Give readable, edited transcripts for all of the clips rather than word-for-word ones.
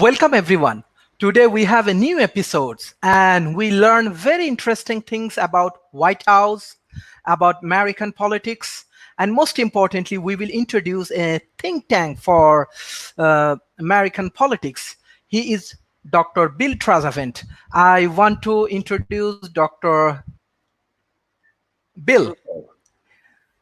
Welcome everyone. Today we have a new episodes and we learn very interesting things about White House, about American politics, and most importantly, we will introduce a think tank for American politics. He is Dr. Bill Trezevant. I want to introduce Dr. Bill. Hello.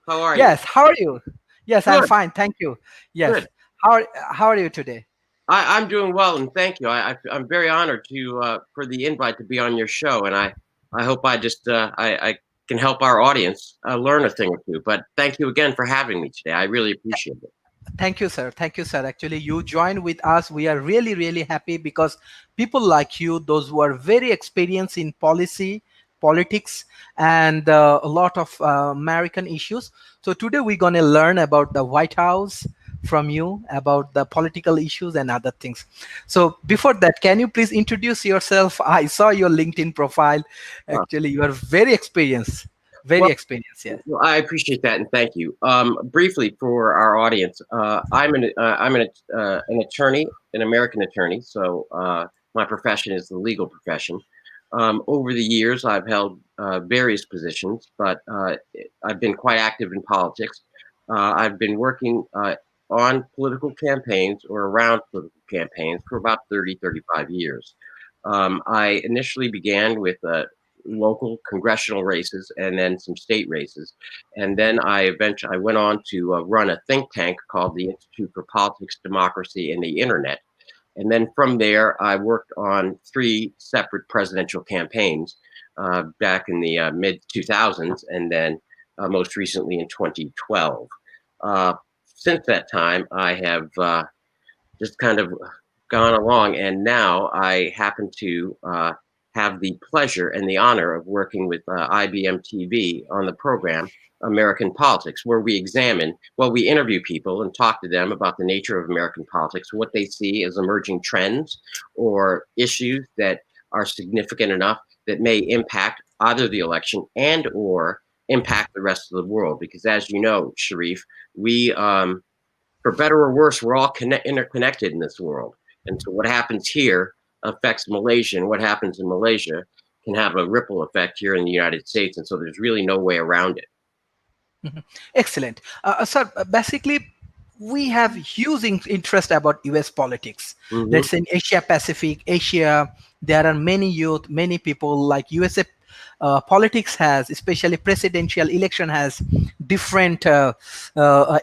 How are you? Yes, how are you? Yes, I'm Good, fine. Thank you. Yes. good. How are you today? I'm doing well, and thank you. I'm very honored to for the invite to be on your show, and I hope I can help our audience learn a thing or two. But thank you again for having me today. I really appreciate it. Thank you, sir. Thank you, sir. Actually, you joined with us. We are really, really happy because people like you, those who are very experienced in policy, politics, and a lot of American issues. So today we're going to learn about the White House from you, about the political issues and other things. So before that, can you please introduce yourself? I saw your LinkedIn profile. Uh, Actually, you are very experienced, very well, experienced. Yeah. well, I appreciate that, and thank you. Briefly for our audience, I'm an attorney, an American attorney. So my profession is the legal profession. Over the years, I've held various positions, but I've been quite active in politics. I've been working on political campaigns or around political campaigns for about 30, 35 years. I initially began with local congressional races and then some state races. And then I went on to run a think tank called the Institute for Politics, Democracy, and the Internet. And then from there, I worked on three separate presidential campaigns back in the mid 2000s, and then most recently in 2012. Since that time, I have just kind of gone along, and now I happen to have the pleasure and the honor of working with IBM TV on the program American Politics, where we interview people and talk to them about the nature of American politics, what they see as emerging trends or issues that are significant enough that may impact either the election and or impact the rest of the world. Because as you know, Sharif, we for better or worse, we're all interconnected in this world. And so what happens here affects Malaysia, and what happens in Malaysia can have a ripple effect here in the United States. And so there's really no way around it. Mhm. Excellent. Sir, basically, we have huge interest about US politics. Hmm. Let's say in Asia Pacific, Asia, there are many youth, many people like USA. Politics has, especially presidential election, has different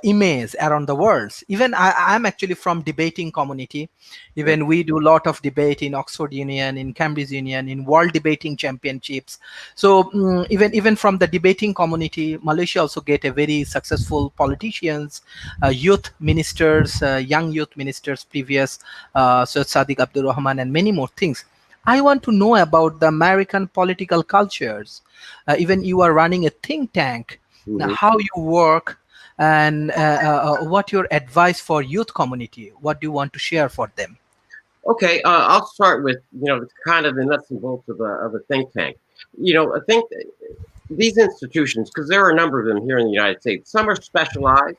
image around the world. Even I'm actually from debating community. Even we do a lot of debate in Oxford Union, in Cambridge Union, in World Debating Championships. So even from the debating community, Malaysia also get a very successful politicians, youth ministers, young youth ministers, previous Sir Sadiq Abdul Rahman, and many more things. I want to know about the American political cultures. Even you are running a think tank. Now, Hmm. how you work and what your advice for youth community? What do you want to share for them? Okay, I'll start with kind of the nuts and bolts of a think tank. I think these institutions, because there are a number of them here in the United States, some are specialized.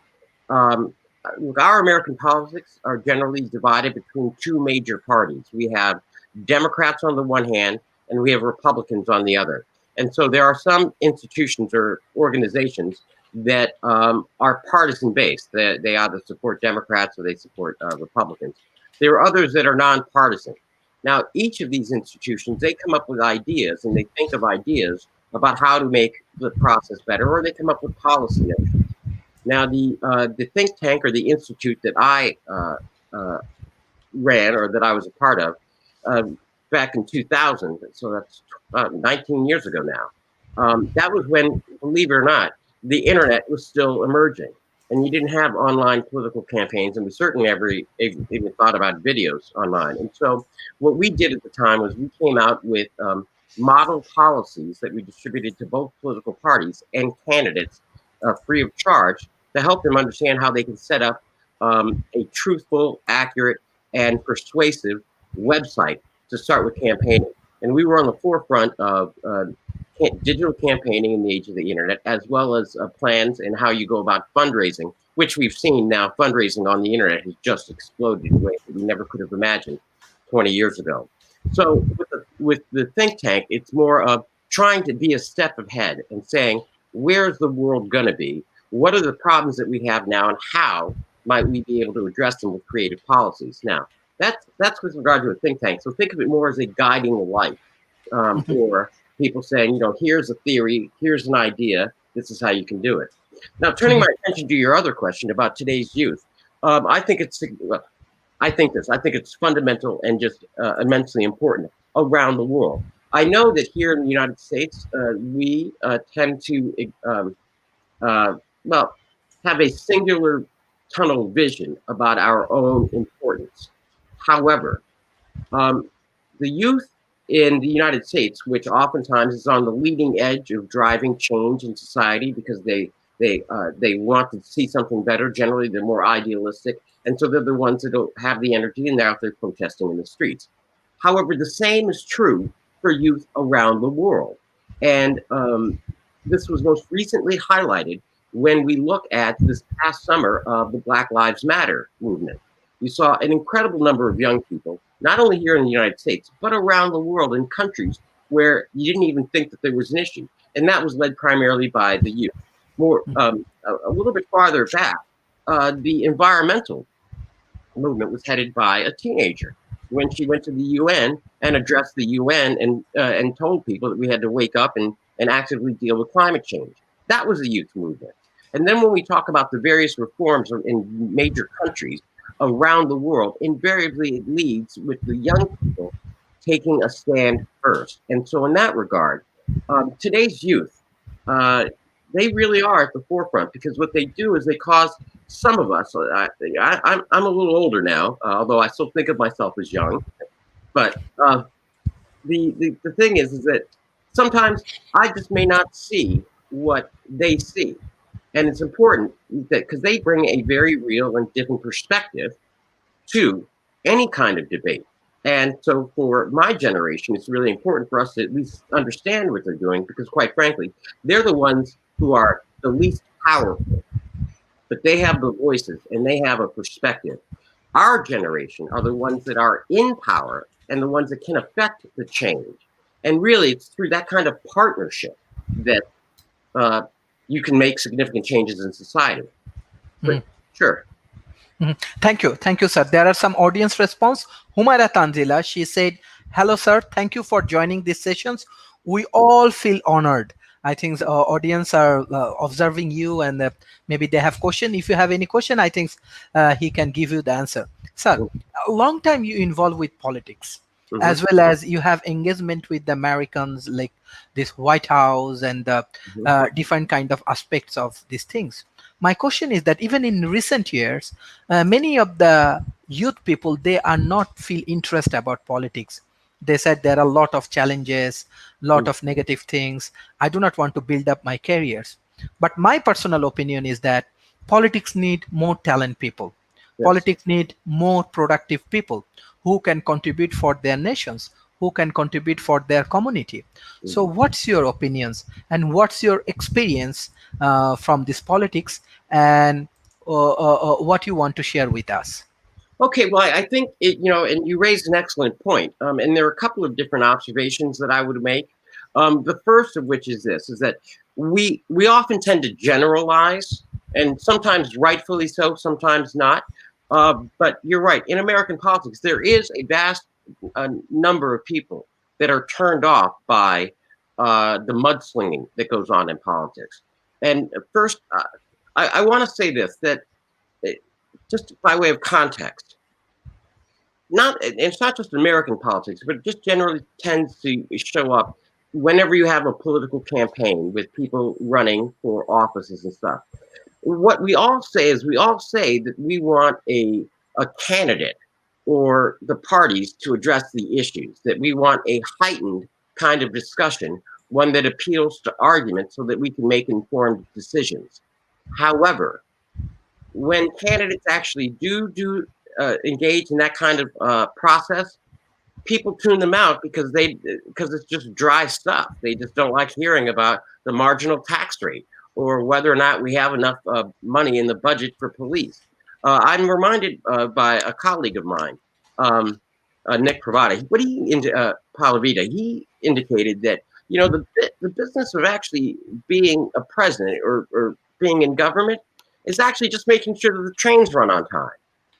Um, Look, our American politics are generally divided between two major parties. We have Democrats on the one hand, and we have Republicans on the other. And so there are some institutions or organizations that are partisan based. They either support Democrats or they support Republicans. There are others that are nonpartisan. Now, each of these institutions, they come up with ideas and they think of ideas about how to make the process better, or they come up with policy notions. Now, the think tank or the institute that I ran or that I was a part of uh, back in 2000, so that's 19 years ago now. That was when, believe it or not, the internet was still emerging, and you didn't have online political campaigns, and we certainly never even thought about videos online. And so, what we did at the time was we came out with model policies that we distributed to both political parties and candidates free of charge to help them understand how they can set up a truthful, accurate, and persuasive website to start with campaigning. And we were on the forefront of digital campaigning in the age of the internet, as well as plans and how you go about fundraising, which we've seen now. Fundraising on the internet has just exploded in ways that we never could have imagined. 20 years ago. So with the think tank, it's more of trying to be a step ahead and saying, where's the world going to be? What are the problems that we have now, and how might we be able to address them with creative policies? Now, that's with regard to a think tank. So think of it more as a guiding light, or people saying, here's a theory, here's an idea, this is how you can do it. Now, turning my attention to your other question about today's youth, I think it's well, I think it's fundamental and just immensely important around the world. I know that here in the United States, we tend to uh, well have a singular tunnel vision about our own importance. However, um, the youth in the United States, which oftentimes is on the leading edge of driving change in society because they want to see something better. Generally, they're more idealistic, and so they're the ones that don't have the energy, and they're out there protesting in the streets. However, the same is true for youth around the world, and this was most recently highlighted when we look at this past summer of the Black Lives Matter movement. You saw an incredible number of young people, not only here in the United States, but around the world in countries where you didn't even think that there was an issue. And that was led primarily by the youth. More a little bit farther back, the environmental movement was headed by a teenager when she went to the UN and addressed the UN and told people that we had to wake up and actively deal with climate change. That was a youth movement. And then when we talk about the various reforms in major countries around the world, invariably it leads with the young people taking a stand first. And so in that regard, today's youth, they really are at the forefront, because what they do is they cause some of us, I'm a little older now, although I still think of myself as young, but the thing is that sometimes I just may not see what they see. And it's important that because they bring a very real and different perspective to any kind of debate. And so for my generation, it's really important for us to at least understand what they're doing, because quite frankly, they're the ones who are the least powerful, but they have the voices and they have a perspective. Our generation are the ones that are in power and the ones that can affect the change. And really, it's through that kind of partnership that you can make significant changes in society. But sure. Thank you, sir. There are some audience response. Humaira Tanzila, she said, "Hello, sir. Thank you for joining these sessions. We all feel honored." I think the audience are observing you, and maybe they have question. If you have any question, I think he can give you the answer. Sir, a long time you involved with politics, as well as you have engagement with the Americans, like this White House and the different kind of aspects of these things. My question is that even in recent years, many of the youth people, they are not feel interest about politics. They said there are a lot of challenges, lot of negative things. I do not want to build up my careers. But my personal opinion is that politics need more talent people. Yes. Politics need more productive people who can contribute for their nations, who can contribute for their community. So what's your opinions and what's your experience from this politics, and what you want to share with us? Okay, well, I think and you raised an excellent point. And there are a couple of different observations that I would make. The first of which is this: is that we often tend to generalize, and sometimes rightfully so, sometimes not. But you're right. In American politics, there is a vast number of people that are turned off by the mudslinging that goes on in politics. And first, I want to say this, that just by way of context, it's not just American politics, but it just generally tends to show up whenever you have a political campaign with people running for offices and stuff. What we all say is that we want a candidate or the parties to address the issues, that we want a heightened kind of discussion, one that appeals to argument so that we can make informed decisions. However, when candidates actually do engage in that kind of process, people tune them out because it's just dry stuff. They just don't like hearing about the marginal tax rate or whether or not we have enough money in the budget for police. I'm reminded by a colleague of mine Nick Pravada, Palavita, he indicated that the business of actually being a president or being in government is actually just making sure that the trains run on time.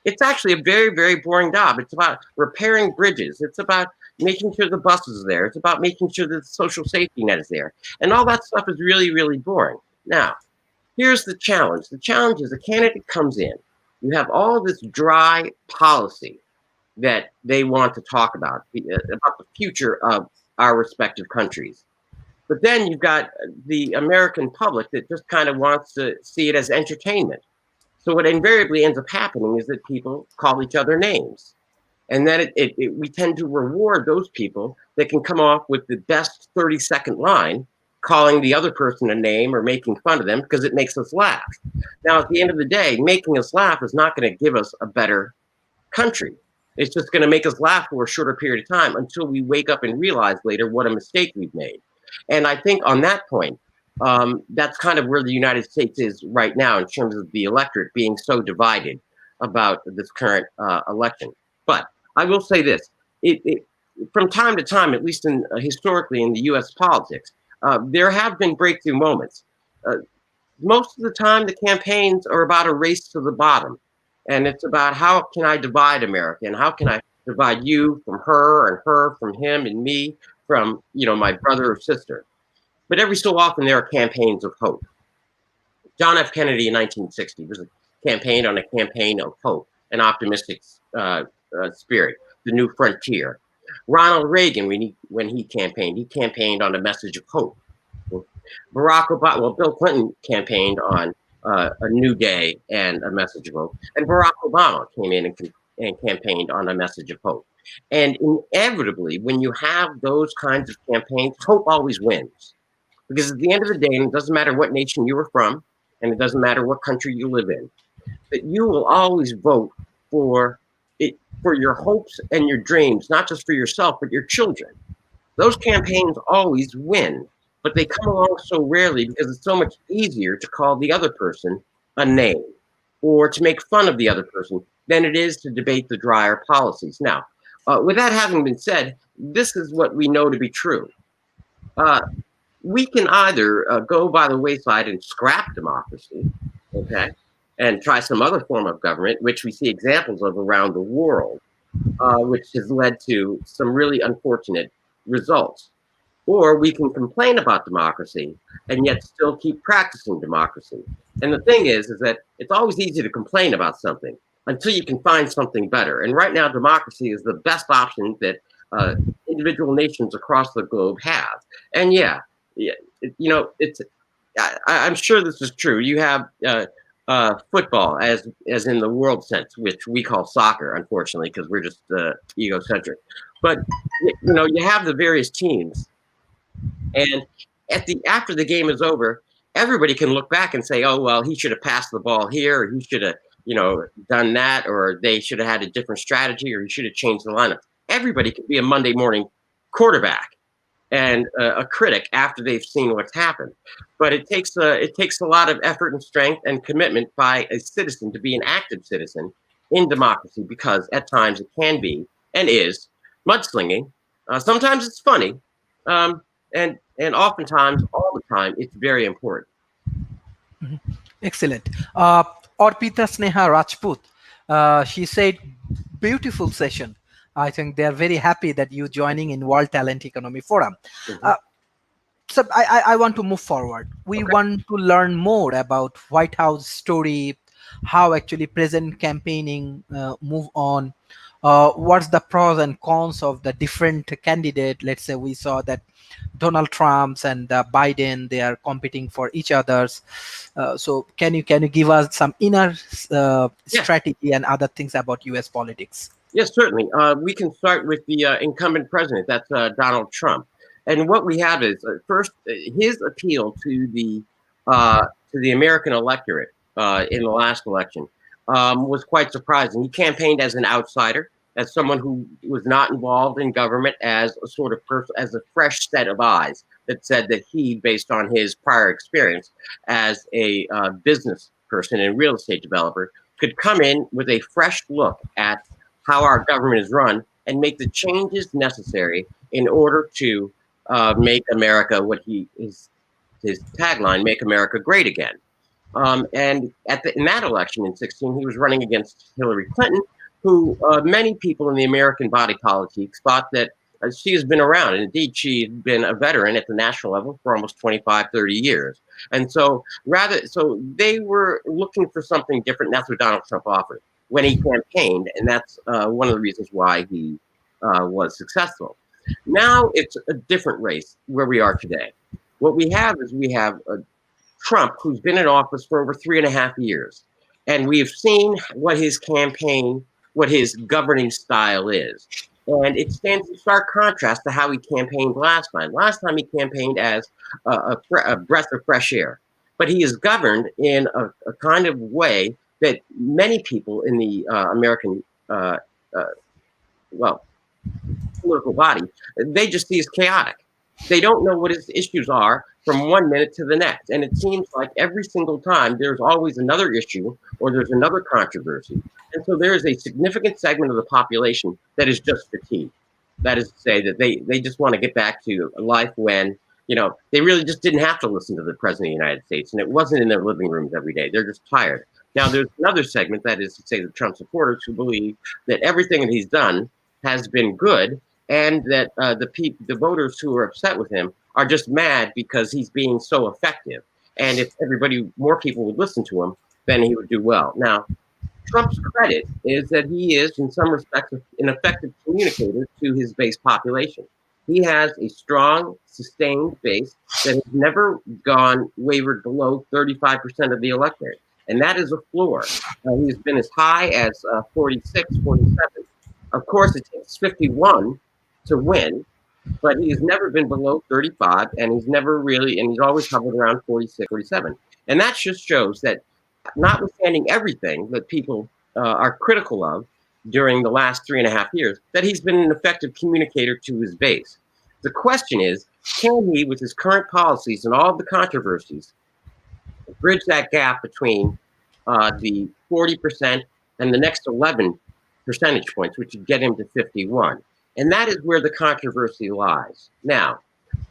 It's actually a very, very boring job. It's about repairing bridges. It's about making sure the buses are there. It's about making sure that the social safety net is there. And all that stuff is really, really boring. Now, here's the challenge. The challenge is a candidate comes in. You have all this dry policy that they want to talk about the future of our respective countries. But then you've got the American public that just kind of wants to see it as entertainment. So what invariably ends up happening is that people call each other names. And then we tend to reward those people that can come off with the best 30-second line, calling the other person a name or making fun of them because it makes us laugh. Now, at the end of the day, making us laugh is not going to give us a better country. It's just going to make us laugh for a shorter period of time until we wake up and realize later what a mistake we've made. And I think on that point, that's kind of where the United States is right now in terms of the electorate being so divided about this current election. But I will say this: from time to time, at least historically in the U.S. politics, there have been breakthrough moments. Most of the time, the campaigns are about a race to the bottom. And it's about how can I divide America and how can I divide you from her and her from him and me from, my brother or sister. But every so often there are campaigns of hope. John F. Kennedy in 1960 was a campaign on a campaign of hope, an optimistic spirit, the new frontier. Ronald Reagan, when he campaigned on a message of hope. Barack Obama, Bill Clinton campaigned on a new day and a message of hope. And Barack Obama came in and campaigned on a message of hope. And inevitably, when you have those kinds of campaigns, hope always wins. Because at the end of the day, and it doesn't matter what nation you are from, and it doesn't matter what country you live in, that you will always vote for your hopes and your dreams, not just for yourself, but your children. Those campaigns always win. But they come along so rarely because it's so much easier to call the other person a name or to make fun of the other person than it is to debate the drier policies. Now, with that having been said, this is what we know to be true. We can either go by the wayside and scrap democracy, okay, and try some other form of government, which we see examples of around the world, which has led to some really unfortunate results. Or we can complain about democracy and yet still keep practicing democracy. And the thing is that it's always easy to complain about something until you can find something better. And right now, democracy is the best option that individual nations across the globe have. And I'm sure this is true. You have football as in the world sense, which we call soccer, unfortunately, because we're just egocentric. But you have the various teams. And after the game is over, everybody can look back and say, "Oh, well, he should have passed the ball here, or he should have, done that, or they should have had a different strategy, or he should have changed the lineup." Everybody can be a Monday morning quarterback and a critic after they've seen what's happened. But it takes a lot of effort and strength and commitment by a citizen to be an active citizen in democracy, because at times it can be and is mudslinging. Sometimes it's funny. And oftentimes, all the time, it's very important. Excellent. Orpita Sneha Rajput, she said, beautiful session. I think they are very happy that you joining in World Talent Economy Forum. Mm-hmm. So I want to move forward. We want to learn more about White House story, how actually president campaigning move on. What's the pros and cons of the different candidate? Let's say we saw that Donald Trump's and Biden, they are competing for each other's. So can you give us some inner strategy and other things about U.S. politics? Yes, certainly. We can start with the incumbent president. That's Donald Trump. And what we have is first his appeal to the American electorate in the last election was quite surprising. He campaigned as an outsider, as someone who was not involved in government, as a sort of person, as a fresh set of eyes that said that he, based on his prior experience as a business person and real estate developer, could come in with a fresh look at how our government is run and make the changes necessary in order to make America what his tagline, "Make America Great Again." And in that election in 16, he was running against Hillary Clinton, who many people in the American body politic thought that she has been around. And indeed, she's been a veteran at the national level for almost 25, 30 years. And so so they were looking for something different. And that's what Donald Trump offered when he campaigned. And that's one of the reasons why he was successful. Now it's a different race where we are today. What we have is we have Trump, who's been in office for over 3.5 years. And we've seen what his campaign, what his governing style is. And it stands in stark contrast to how he campaigned last time. Last time he campaigned as a breath of fresh air. But he is governed in a kind of way that many people in the American, political body, they just see as chaotic. They don't know what his issues are from one minute to the next. And it seems like every single time there's always another issue or there's another controversy. And so there is a significant segment of the population that is just fatigued. That is to say that they just want to get back to a life when, they really just didn't have to listen to the president of the United States. And it wasn't in their living rooms every day. They're just tired. Now, there's another segment, that is to say the Trump supporters, who believe that everything that he's done has been good, and that the voters who are upset with him are just mad because he's being so effective. And if more people would listen to him, then he would do well. Now, Trump's credit is that he is, in some respects, an effective communicator to his base population. He has a strong, sustained base that has never wavered below 35% of the electorate. And that is a floor. He's been as high as 46, 47. Of course, it takes 51 to win, but he's never been below 35, and he's always hovered around 46, 47. And that just shows that, notwithstanding everything that people are critical of during the last 3.5 years, that he's been an effective communicator to his base. The question is, can he, with his current policies and all of the controversies, bridge that gap between the 40% and the next 11 percentage points, which would get him to 51? And that is where the controversy lies. Now,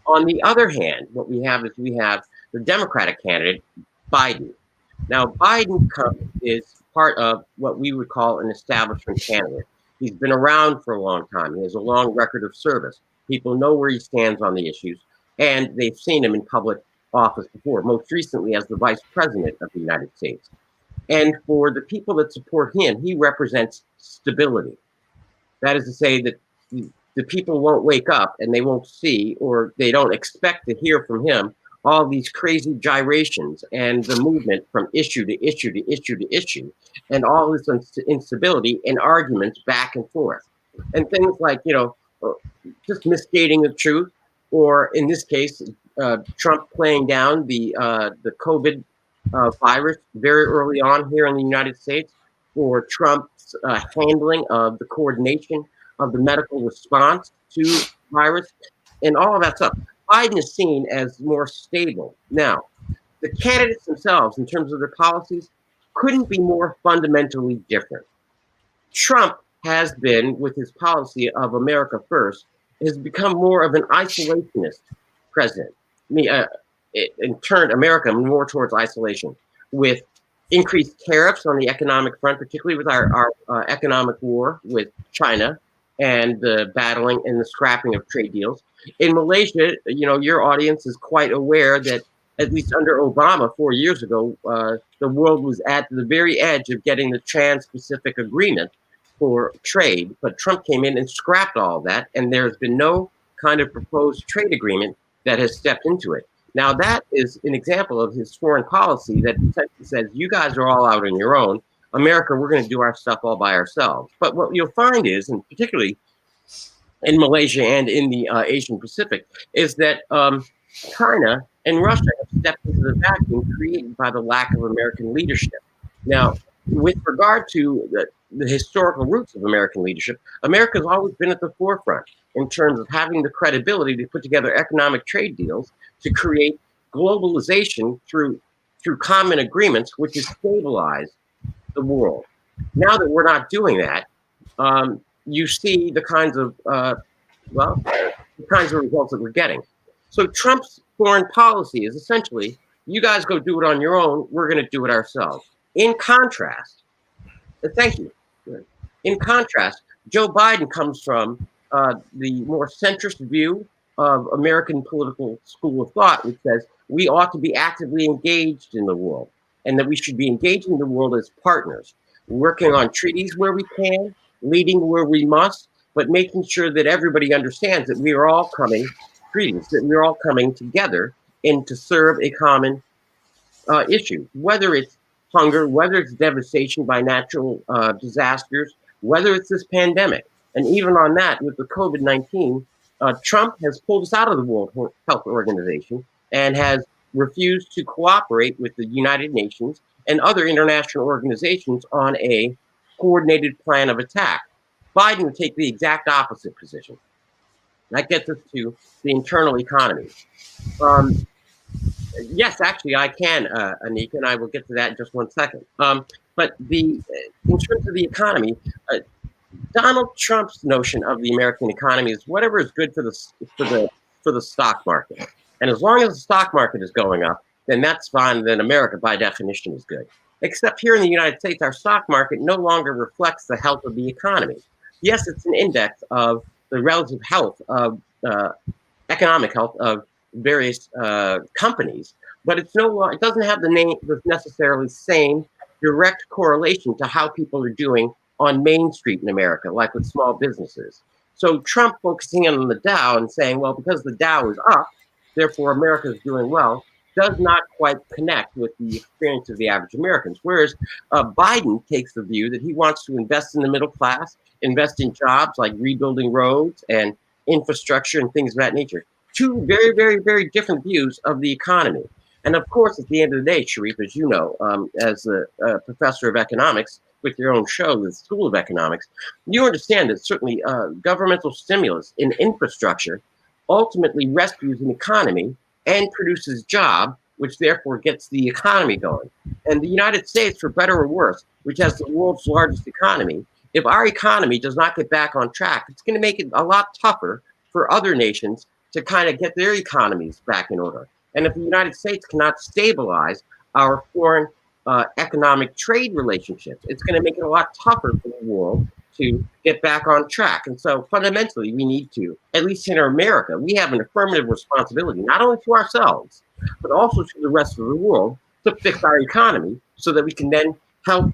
on the other hand, what we have is the Democratic candidate, Biden. Now, Biden is part of what we would call an establishment candidate. He's been around for a long time. He has a long record of service. People know where he stands on the issues, and they've seen him in public office before, most recently as the vice president of the United States. And for the people that support him, he represents stability. That is to say that the people won't wake up and they won't see, or they don't expect to hear from him, all these crazy gyrations and the movement from issue to issue to issue to issue, and all this instability and arguments back and forth. And things like, just misstating the truth, or in this case, Trump playing down the COVID virus very early on here in the United States, or Trump's handling of the coordination of the medical response to virus, and all of that stuff. Biden is seen as more stable. Now, the candidates themselves, in terms of their policies, couldn't be more fundamentally different. Trump has been, with his policy of America First, has become more of an isolationist president. And turned America more towards isolation, with increased tariffs on the economic front, particularly with our economic war with China and the battling and the scrapping of trade deals. In Malaysia, your audience is quite aware that, at least under Obama 4 years ago, the world was at the very edge of getting the Trans-Pacific Agreement for trade. But Trump came in and scrapped all of that, and there's been no kind of proposed trade agreement that has stepped into it. Now, that is an example of his foreign policy that essentially says, you guys are all out on your own. America, we're going to do our stuff all by ourselves. But what you'll find is, and particularly in Malaysia and in the Asian Pacific, is that China and Russia have stepped into the vacuum created by the lack of American leadership. Now, with regard to the historical roots of American leadership, America has always been at the forefront in terms of having the credibility to put together economic trade deals to create globalization through common agreements, which has stabilized the world. Now that we're not doing that, you see the kinds of the kinds of results that we're getting. So Trump's foreign policy is essentially, you guys go do it on your own. We're going to do it ourselves. In contrast, thank you. In contrast, Joe Biden comes from the more centrist view of American political school of thought, which says we ought to be actively engaged in the world and that we should be engaging the world as partners, working on treaties where we can, leading where we must, but making sure that everybody understands that we are all coming, treaties, that we're all coming together and to serve a common issue, whether it's hunger, whether it's devastation by natural disasters, whether it's this pandemic. And even on that, with the COVID-19, Trump has pulled us out of the World Health Organization and has refused to cooperate with the United Nations and other international organizations on a coordinated plan of attack. Biden would take the exact opposite position. That gets us to the internal economy. Yes, actually, I can, Anika, and I will get to that in just 1 second. But in terms of the economy, Donald Trump's notion of the American economy is whatever is good for the stock market, and as long as the stock market is going up, then that's fine. Then America, by definition, is good. Except here in the United States, our stock market no longer reflects the health of the economy. Yes, it's an index of the relative health of economic health of various companies, but it doesn't have the necessarily same direct correlation to how people are doing on Main Street in America, like with small businesses. So Trump focusing on the Dow and saying, well, because the Dow is up, therefore America is doing well, does not quite connect with the experience of the average Americans. Whereas Biden takes the view that he wants to invest in the middle class, invest in jobs like rebuilding roads and infrastructure and things of that nature. Two very, very, very different views of the economy. And of course, at the end of the day, Sharif, as you know, as a professor of economics with your own show, the School of Economics, you understand that certainly governmental stimulus in infrastructure ultimately rescues an economy and produces jobs, which therefore gets the economy going. And the United States, for better or worse, which has the world's largest economy, if our economy does not get back on track, it's going to make it a lot tougher for other nations to kind of get their economies back in order. And if the United States cannot stabilize our foreign economic trade relationships, it's going to make it a lot tougher for the world to get back on track. And so fundamentally, we need to, at least in America, we have an affirmative responsibility, not only to ourselves, but also to the rest of the world to fix our economy so that we can then help,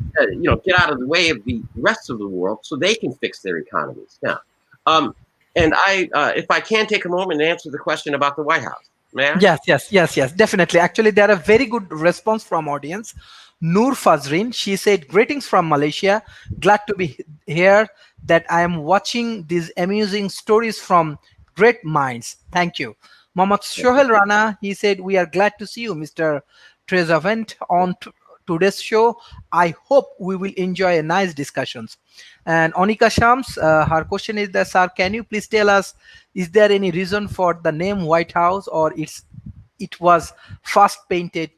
get out of the way of the rest of the world so they can fix their economies. Now, and if I can take a moment and answer the question about the White House, may I? Yes, definitely. Actually, there are very good response from audience. Noor Fazrin, she said, greetings from Malaysia. Glad to be here, that I am watching these amusing stories from great minds. Thank you. Mohammad Shohel Rana, he said, we are glad to see you, Mr. Trezevant, on today's show. I hope we will enjoy a nice discussions. And Onika Shams, her question is that, sir, can you please tell us, is there any reason for the name White House, or it was first painted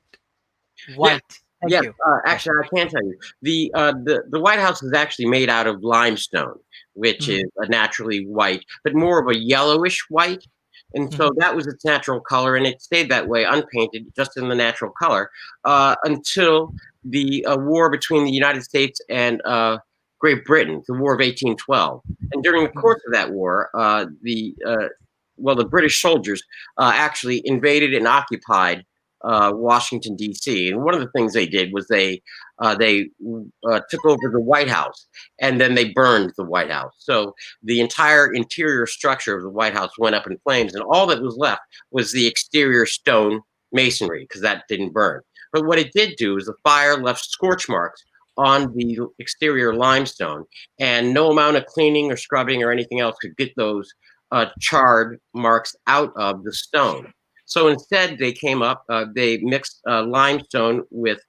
Yes, white? Thank yes. you. Actually, I can tell you the White House is actually made out of limestone, which Mhm, is a naturally white, but more of a yellowish white. And mhm, so that was its natural color, and it stayed that way, unpainted, just in the natural color, until the war between the United States and Great Britain, the War of 1812. And during the mhm, course of that war, the British soldiers actually invaded and occupied Washington D.C. And one of the things they did was they took over the White House, and then they burned the White House. So the entire interior structure of the White House went up in flames, and all that was left was the exterior stone masonry, because that didn't burn. But what it did do is the fire left scorch marks on the exterior limestone, and no amount of cleaning or scrubbing or anything else could get those charred marks out of the stone. So instead, they came up, they mixed limestone with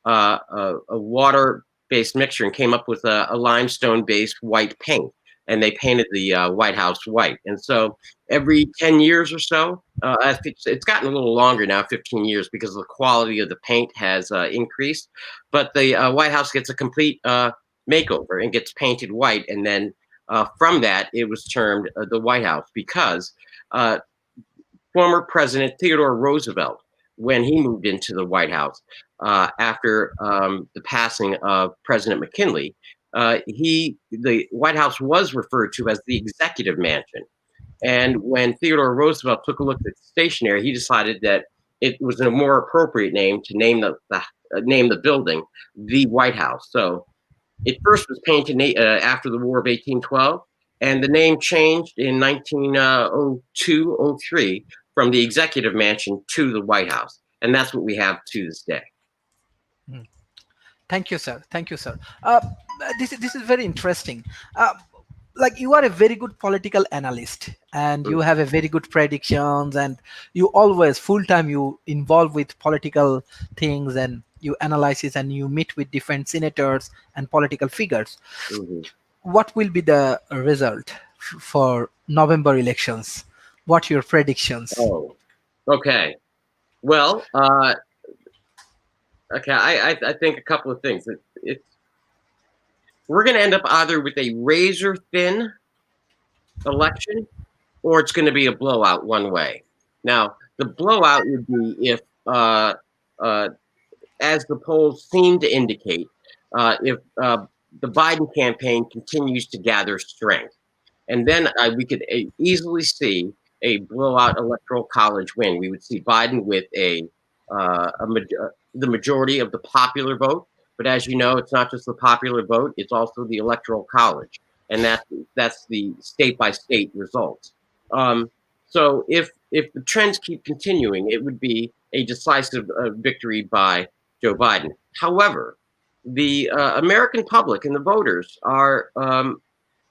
a water-based mixture and came up with a limestone-based white paint. And they painted the White House white. And so every 10 years or so, it's gotten a little longer now, 15 years, because the quality of the paint has increased. But the White House gets a complete makeover and gets painted white. And then From that, it was termed the White House because uh, former President Theodore Roosevelt, when he moved into the White House after the passing of President McKinley, the White House was referred to as the Executive Mansion. And when Theodore Roosevelt took a look at the stationery, he decided that it was a more appropriate name to name the building the White House. So it first was painted after the War of 1812, and the name changed in 1902-03 from the Executive Mansion to the White House, and that's what we have to this day. Mm. Thank you, sir. Thank you, sir. This is very interesting. Like, you are a very good political analyst, and you have a very good predictions, and you always full time you involve with political things, and you analysis and you meet with different senators and political figures. Mm-hmm. What will be the result for November elections? What your predictions? Oh, okay. Well, okay. I think a couple of things. We're going to end up either with a razor thin election, or it's going to be a blowout one way. Now, the blowout would be if, uh, as the polls seem to indicate, if the Biden campaign continues to gather strength. And then we could easily see a blowout electoral college win. We would see Biden with the majority of the popular vote. But as you know, it's not just the popular vote; it's also the electoral college, and that's the state by state results. Um, so if the trends keep continuing, it would be a decisive victory by Joe Biden. However, the American public and the voters are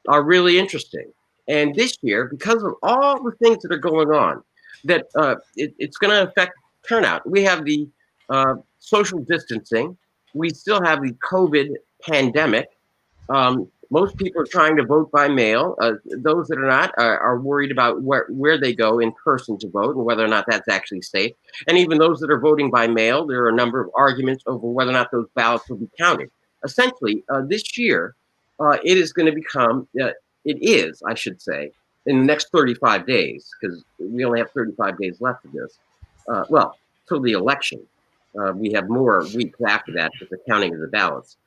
really interesting. And this year, because of all the things that are going on, that it's going to affect turnout. We have the social distancing. We still have the COVID pandemic. Most people are trying to vote by mail. Those that are not are worried about where they go in person to vote and whether or not that's actually safe. And even those that are voting by mail, there are a number of arguments over whether or not those ballots will be counted. Essentially, this year, it is going to become, it is, I should say, in the next 35 days, because we only have 35 days left of this. Well, till the election. We have more weeks after that with the counting of the ballots.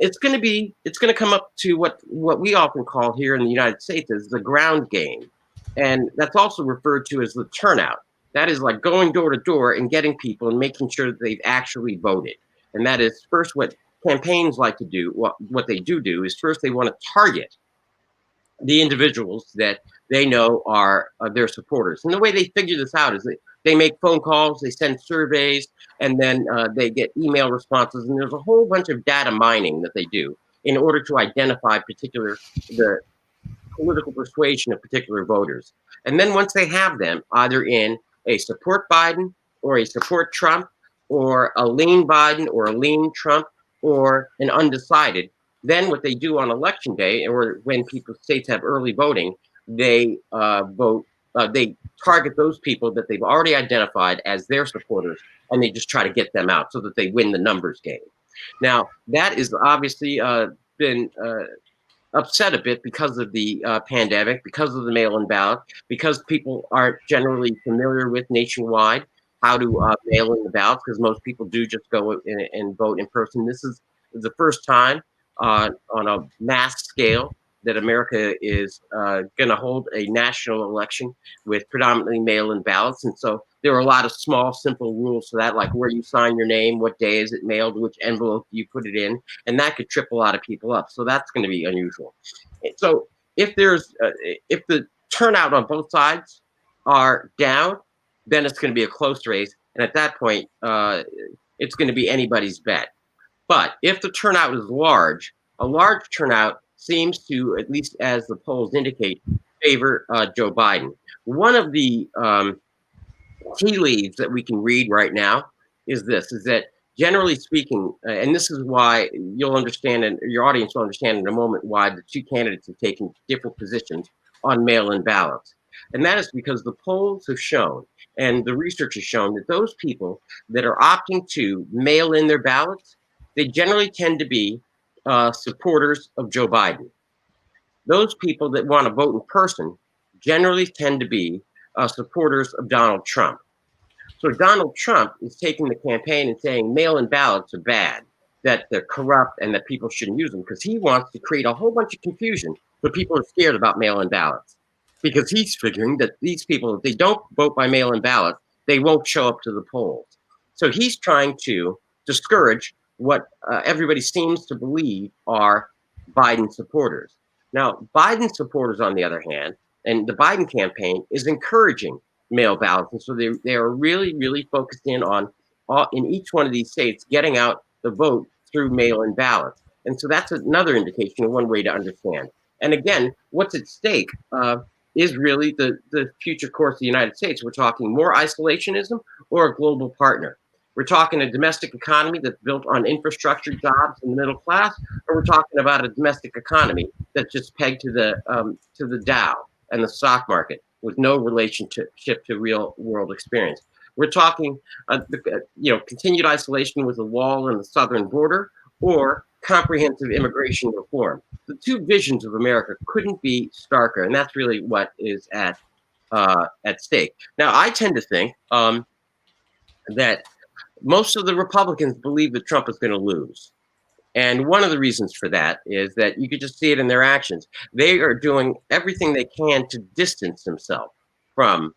It's going to come up to what we often call here in the United States as the ground game, and that's also referred to as the turnout. That is like going door to door and getting people and making sure that they've actually voted. And that is first what campaigns like to do. What they do is first they want to target the individuals that they know are their supporters. And the way they figure this out is they make phone calls, they send surveys, and then they get email responses. And there's a whole bunch of data mining that they do in order to identify the political persuasion of particular voters. And then once they have them, either in a support Biden or a support Trump or a lean Biden or a lean Trump or an undecided, then what they do on election day, or when states have early voting, they vote. They target those people that they've already identified as their supporters, and they just try to get them out so that they win the numbers game. Now that is obviously been upset a bit because of the pandemic, because of the mail-in ballot, because people aren't generally familiar with nationwide how to mail in the ballots, because most people do just go and vote in person. This is the first time on a mass scale that America is going to hold a national election with predominantly mail-in ballots. And so there are a lot of small, simple rules to that, like where you sign your name, what day is it mailed, which envelope you put it in, and that could trip a lot of people up. So that's going to be unusual. So if the turnout on both sides are down, then it's going to be a close race. And at that point, it's going to be anybody's bet. But if the turnout is large, a large turnout seems to, at least as the polls indicate, favor Joe Biden. One of the tea leaves that we can read right now is that generally speaking, and this is why you'll understand, and your audience will understand in a moment, why the two candidates have taken different positions on mail-in ballots. And that is because the polls have shown, and the research has shown, that those people that are opting to mail in their ballots, they generally tend to be supporters of Joe Biden. those people that want to vote in person generally tend to be supporters of Donald Trump. So Donald Trump is taking the campaign and saying mail-in ballots are bad, that they're corrupt, and that people shouldn't use them, because he wants to create a whole bunch of confusion so people are scared about mail-in ballots. Because he's figuring that these people, if they don't vote by mail-in ballot, they won't show up to the polls. So he's trying to discourage what everybody seems to believe are Biden supporters. Now, Biden supporters, on the other hand, and the Biden campaign is encouraging mail ballots. And so they are really, really focused in on in each one of these states getting out the vote through mail-in ballots. And so that's another indication of one way to understand. And again, what's at stake is really the future course of the United States. We're talking more isolationism or a global partner. We're talking a domestic economy that's built on infrastructure, jobs, and the middle class, or we're talking about a domestic economy that's just pegged to the Dow and the stock market with no relationship to real world experience. We're talking, continued isolation with a wall on the southern border, or comprehensive immigration reform. The two visions of America couldn't be starker, and that's really what is at stake. Now, I tend to think that most of the Republicans believe that Trump is going to lose. And one of the reasons for that is that you could just see it in their actions. They are doing everything they can to distance themselves from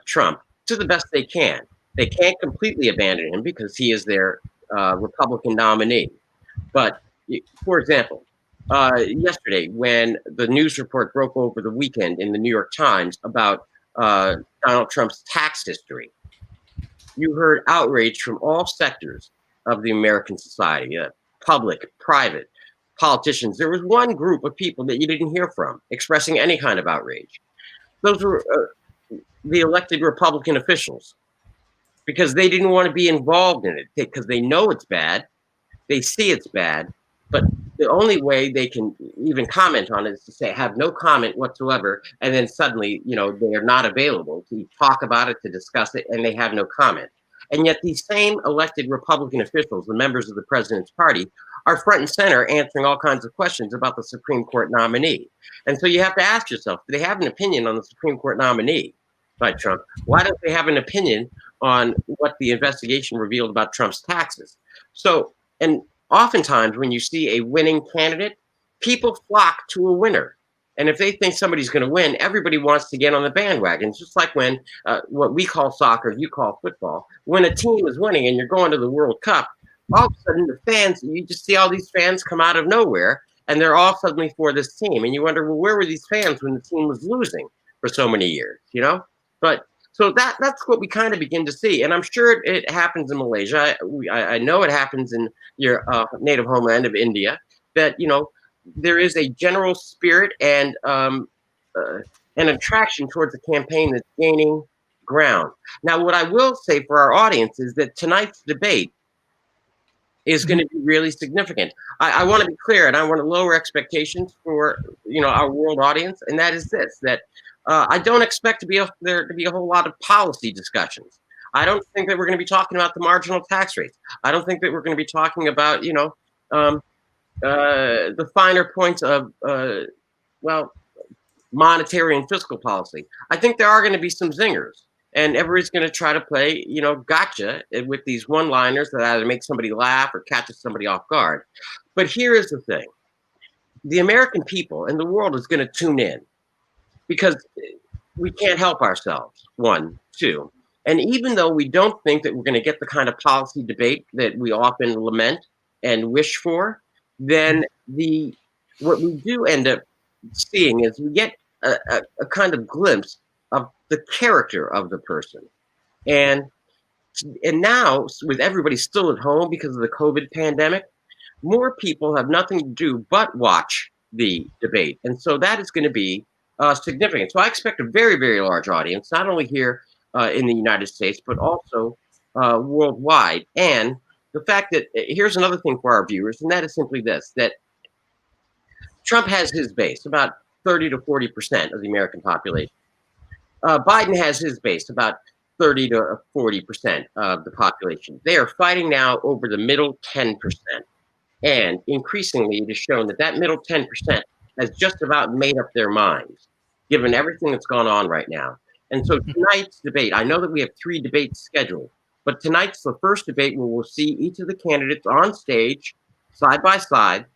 Trump to the best they can. They can't completely abandon him because he is their Republican nominee. But, for example, yesterday, when the news report broke over the weekend in the New York Times about Donald Trump's tax history, you heard outrage from all sectors of the American society, public, private, politicians. There was one group of people that you didn't hear from expressing any kind of outrage. Those were the elected Republican officials, because they didn't want to be involved in it, because they know it's bad, they see it's bad, but the only way they can even comment on it is to say have no comment whatsoever, and then suddenly, they are not available to talk about it, to discuss it, and they have no comment. And yet these same elected Republican officials, the members of the president's party, are front and center answering all kinds of questions about the Supreme Court nominee. And so you have to ask yourself, do they have an opinion on the Supreme Court nominee by Trump? Why don't they have an opinion on what the investigation revealed about Trump's taxes? So, and oftentimes when you see a winning candidate, people flock to a winner. And if they think somebody's going to win, everybody wants to get on the bandwagon. It's just like when what we call soccer, you call football. When a team is winning and you're going to the World Cup, all of a sudden the fans, you just see all these fans come out of nowhere, and they're all suddenly for this team. And you wonder, well, where were these fans when the team was losing for so many years, But so that's what we kind of begin to see. And I'm sure it happens in Malaysia. I know it happens in your native homeland of India, that, there is a general spirit and an attraction towards a campaign that's gaining ground. Now, what I will say for our audience is that tonight's debate is going to be really significant. I want to be clear, and I want to lower expectations for our world audience, and that is this: that I don't expect there to be a whole lot of policy discussions. I don't think that we're going to be talking about the marginal tax rates. I don't think that we're going to be talking about the finer points of monetary and fiscal policy. I think there are going to be some zingers, and everybody's going to try to play, gotcha with these one-liners that either make somebody laugh or catches somebody off guard. But here is the thing. The American people and the world is going to tune in, because we can't help ourselves, one. Two, and even though we don't think that we're going to get the kind of policy debate that we often lament and wish for, then what we do end up seeing is we get a kind of glimpse of the character of the person. And now, with everybody still at home because of the COVID pandemic, more people have nothing to do but watch the debate. And so that is going to be significant. So I expect a very, very large audience, not only here in the United States, but also worldwide. And the fact that, here's another thing for our viewers, and that is simply this: that Trump has his base, about 30 to 40% of the American population. Biden has his base, about 30 to 40% of the population. They are fighting now over the middle 10%. And increasingly, it is shown that middle 10% has just about made up their minds, given everything that's gone on right now. And so tonight's debate, I know that we have 3 debates scheduled, but tonight's the first debate where we'll see each of the candidates on stage, side by side,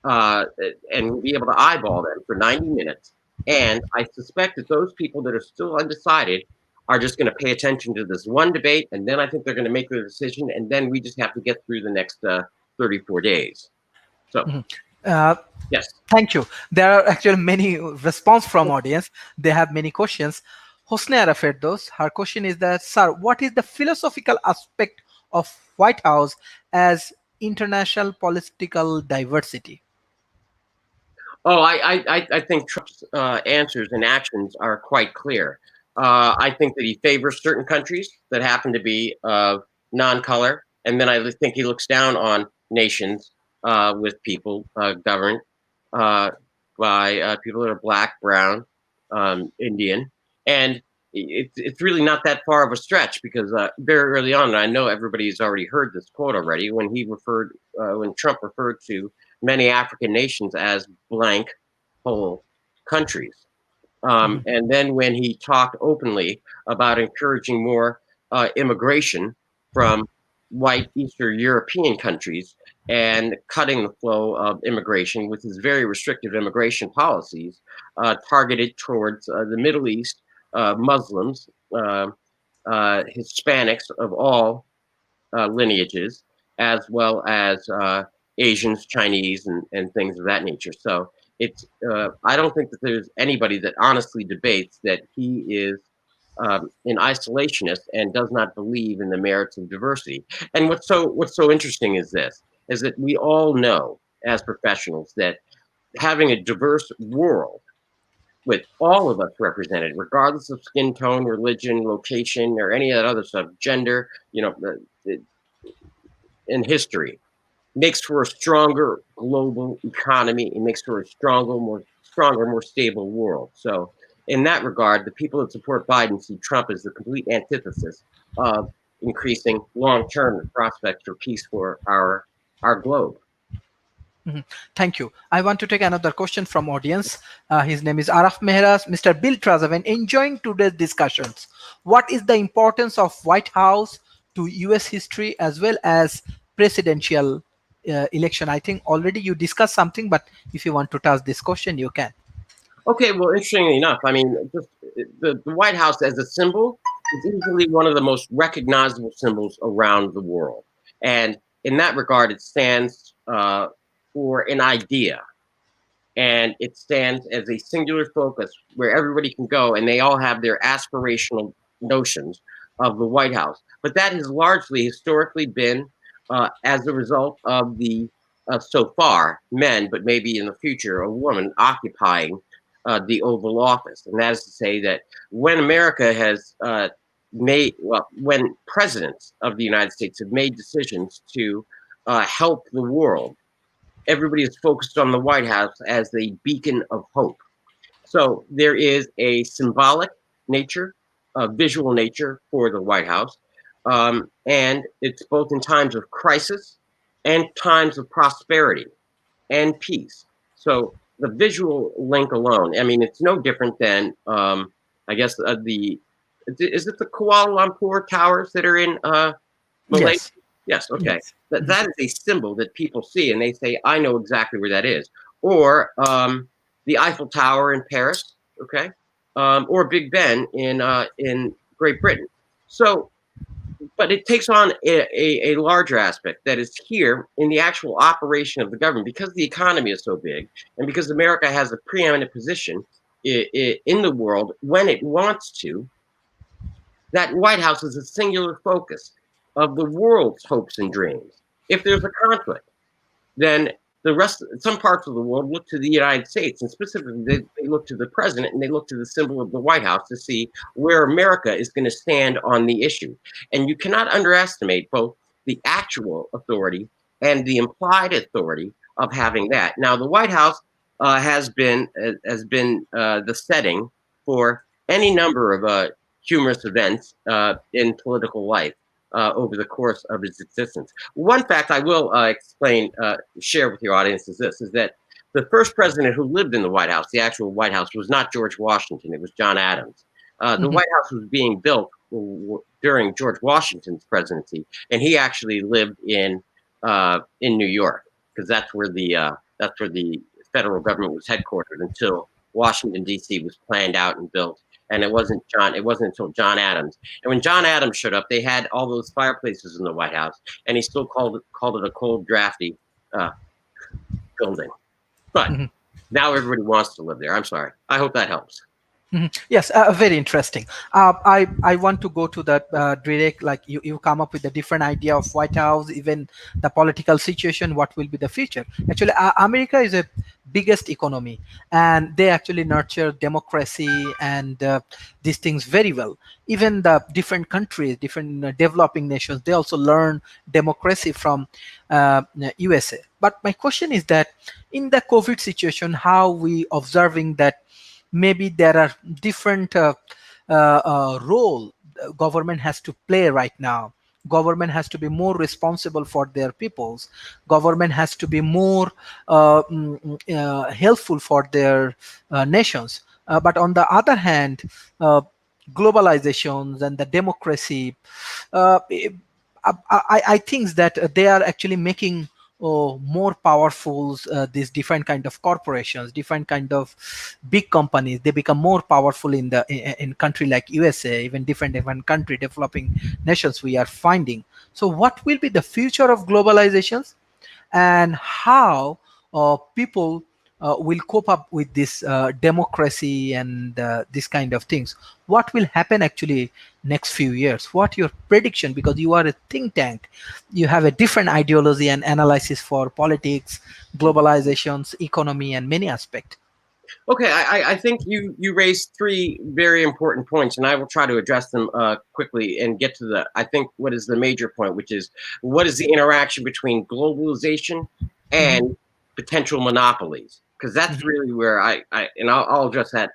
uh, and we'll be able to eyeball them for 90 minutes. And I suspect that those people that are still undecided are just going to pay attention to this one debate, and then I think they're going to make their decision, and then we just have to get through the next 34 days. So, Uh, yes. Thank you. There are actually many response from audience. They have many questions. Hosne Arafetdos, her question is that, sir, what is the philosophical aspect of White House as international political diversity? Oh, I think Trump's answers and actions are quite clear. I think that he favors certain countries that happen to be of non-color, and then I think he looks down on nations with people governed uh, by people that are black, brown, Indian, and it's really not that far of a stretch because very early on, and I know everybody's already heard this quote already, when Trump referred to many African nations as blank whole countries. Mhm. And then when he talked openly about encouraging more immigration from white Eastern European countries and cutting the flow of immigration with his very restrictive immigration policies targeted towards the Middle East, Muslims, Hispanics of all lineages, as well as Asians, Chinese, and things of that nature. So it's I don't think that there's anybody that honestly debates that he is an isolationist and does not believe in the merits of diversity. And what's so interesting is this: is that we all know as professionals that having a diverse world with all of us represented, regardless of skin tone, religion, location, or any of that other stuff, gender, in history, makes for a stronger global economy. It makes for a stronger, more stable world. So, in that regard, the people that support Biden see Trump as the complete antithesis of increasing long-term the prospects for peace for our globe. Mhm. Thank you. I want to take another question from audience. His name is Araf Mehras. Mr. Bill Trezevant, enjoying today's discussions. What is the importance of White House to U.S. history as well as presidential election? I think already you discussed something, but if you want to touch this question, you can. Okay, well, interestingly enough, I mean, just the White House as a symbol is easily one of the most recognizable symbols around the world, and in that regard, it stands for an idea, and it stands as a singular focus where everybody can go, and they all have their aspirational notions of the White House. But that has largely historically been as a result of the so far men, but maybe in the future a woman occupying the Oval Office, and that is to say that when America has when presidents of the United States have made decisions to help the world, everybody is focused on the White House as a beacon of hope. So there is a symbolic nature, a visual nature for the White House, and it's both in times of crisis and times of prosperity and peace. So the visual link alone, I mean, it's no different than, I guess, is it the Kuala Lumpur towers that are in Malaysia? Yes. Yes, okay. Yes. That is a symbol that people see and they say, I know exactly where that is. Or the Eiffel Tower in Paris, okay, or Big Ben in Great Britain. So but it takes on a larger aspect that is here in the actual operation of the government because the economy is so big and because America has a preeminent position in the world when it wants to. That White House is a singular focus of the world's hopes and dreams. If there's a conflict, then some parts of the world look to the United States, and specifically they look to the president and they look to the symbol of the White House to see where America is going to stand on the issue. And you cannot underestimate both the actual authority and the implied authority of having that. Now, the White House has been the setting for any number of humorous events in political life over the course of its existence. One fact I will share with your audience is this: is that the first president who lived in the White House, the actual White House, was not George Washington. It was John Adams. The Mhm. White House was being built during George Washington's presidency, and he actually lived in New York, because that's where the federal government was headquartered until Washington D.C. was planned out and built. And it wasn't until John Adams. And when John Adams showed up, they had all those fireplaces in the White House, and he still called it a cold, drafty uh, building. But Mhm. now everybody wants to live there. I'm sorry. I hope that helps. Mhm. Yes, very interesting. I want to go to that direct. Like you come up with a different idea of White House, even the political situation. What will be the future? Actually, America is a biggest economy, and they actually nurture democracy and these things very well. Even the different countries, different developing nations, they also learn democracy from USA. But my question is that in the COVID situation, how we observing that maybe there are different role government has to play right now. Government has to be more responsible for their peoples. Government has to be more helpful for their nations. But on the other hand, uh, globalizations and the democracy, uh, I think that they are actually making more powerful these different kind of corporations, different kind of big companies. They become more powerful in the in country like USA, even different country developing nations we are finding. So what will be the future of globalizations, and how people will cope up with this democracy and this kind of things? What will happen actually next few years? What your prediction? Because you are a think tank, you have a different ideology and analysis for politics, globalizations, economy, and many aspects. Okay, I think you raised three very important points, and I will try to address them quickly and get to I think, what is the major point, which is what is the interaction between globalization Mhm, and potential monopolies? Because that's mhm, really where and I'll address that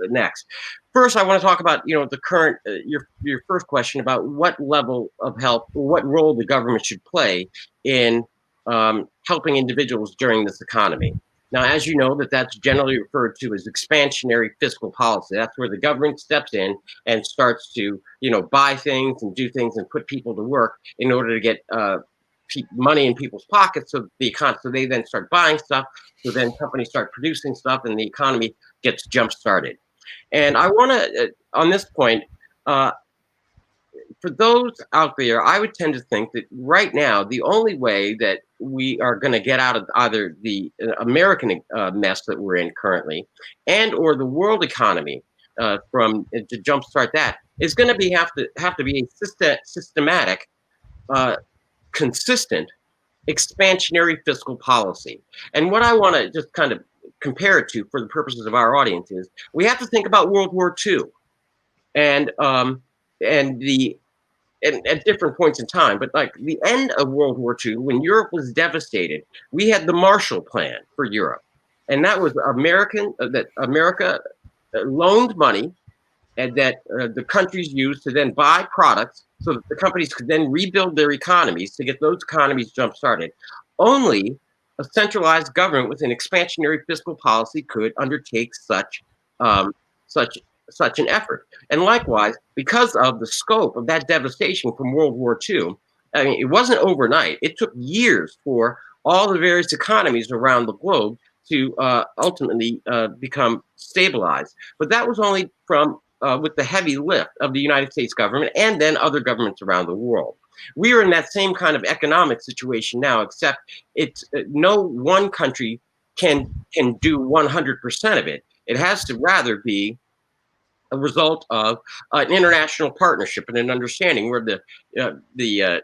next. First, I want to talk about the current your first question about what level of help, what role the government should play in helping individuals during this economy. Now, as you know, that's generally referred to as expansionary fiscal policy. That's where the government steps in and starts to buy things and do things and put people to work in order to get money in people's pockets, so they then start buying stuff. So then companies start producing stuff, and the economy gets jump started. And I want to, on this point, uh, for those out there, I would tend to think that right now, the only way that we are going to get out of either the American mess that we're in currently, and or the world economy, from to jumpstart that, is going to be have to be a systematic, uh, consistent, expansionary fiscal policy. And what I want to just kind of compare it to, for the purposes of our audience, is we have to think about World War II, and and the and at different points in time, but like the end of World War II, when Europe was devastated, we had the Marshall Plan for Europe, and that was that America loaned money, and that the countries used to then buy products so that the companies could then rebuild their economies to get those economies jump started. Only a centralized government with an expansionary fiscal policy could undertake um, such such an effort. And likewise, because of the scope of that devastation from World War II, I mean, it wasn't overnight. It took years for all the various economies around the globe to ultimately become stabilized. But that was only from with the heavy lift of the United States government and then other governments around the world. We are in that same kind of economic situation now, except it's no one country can do 100% of it. It has to rather be a result of an international partnership and an understanding where the G8,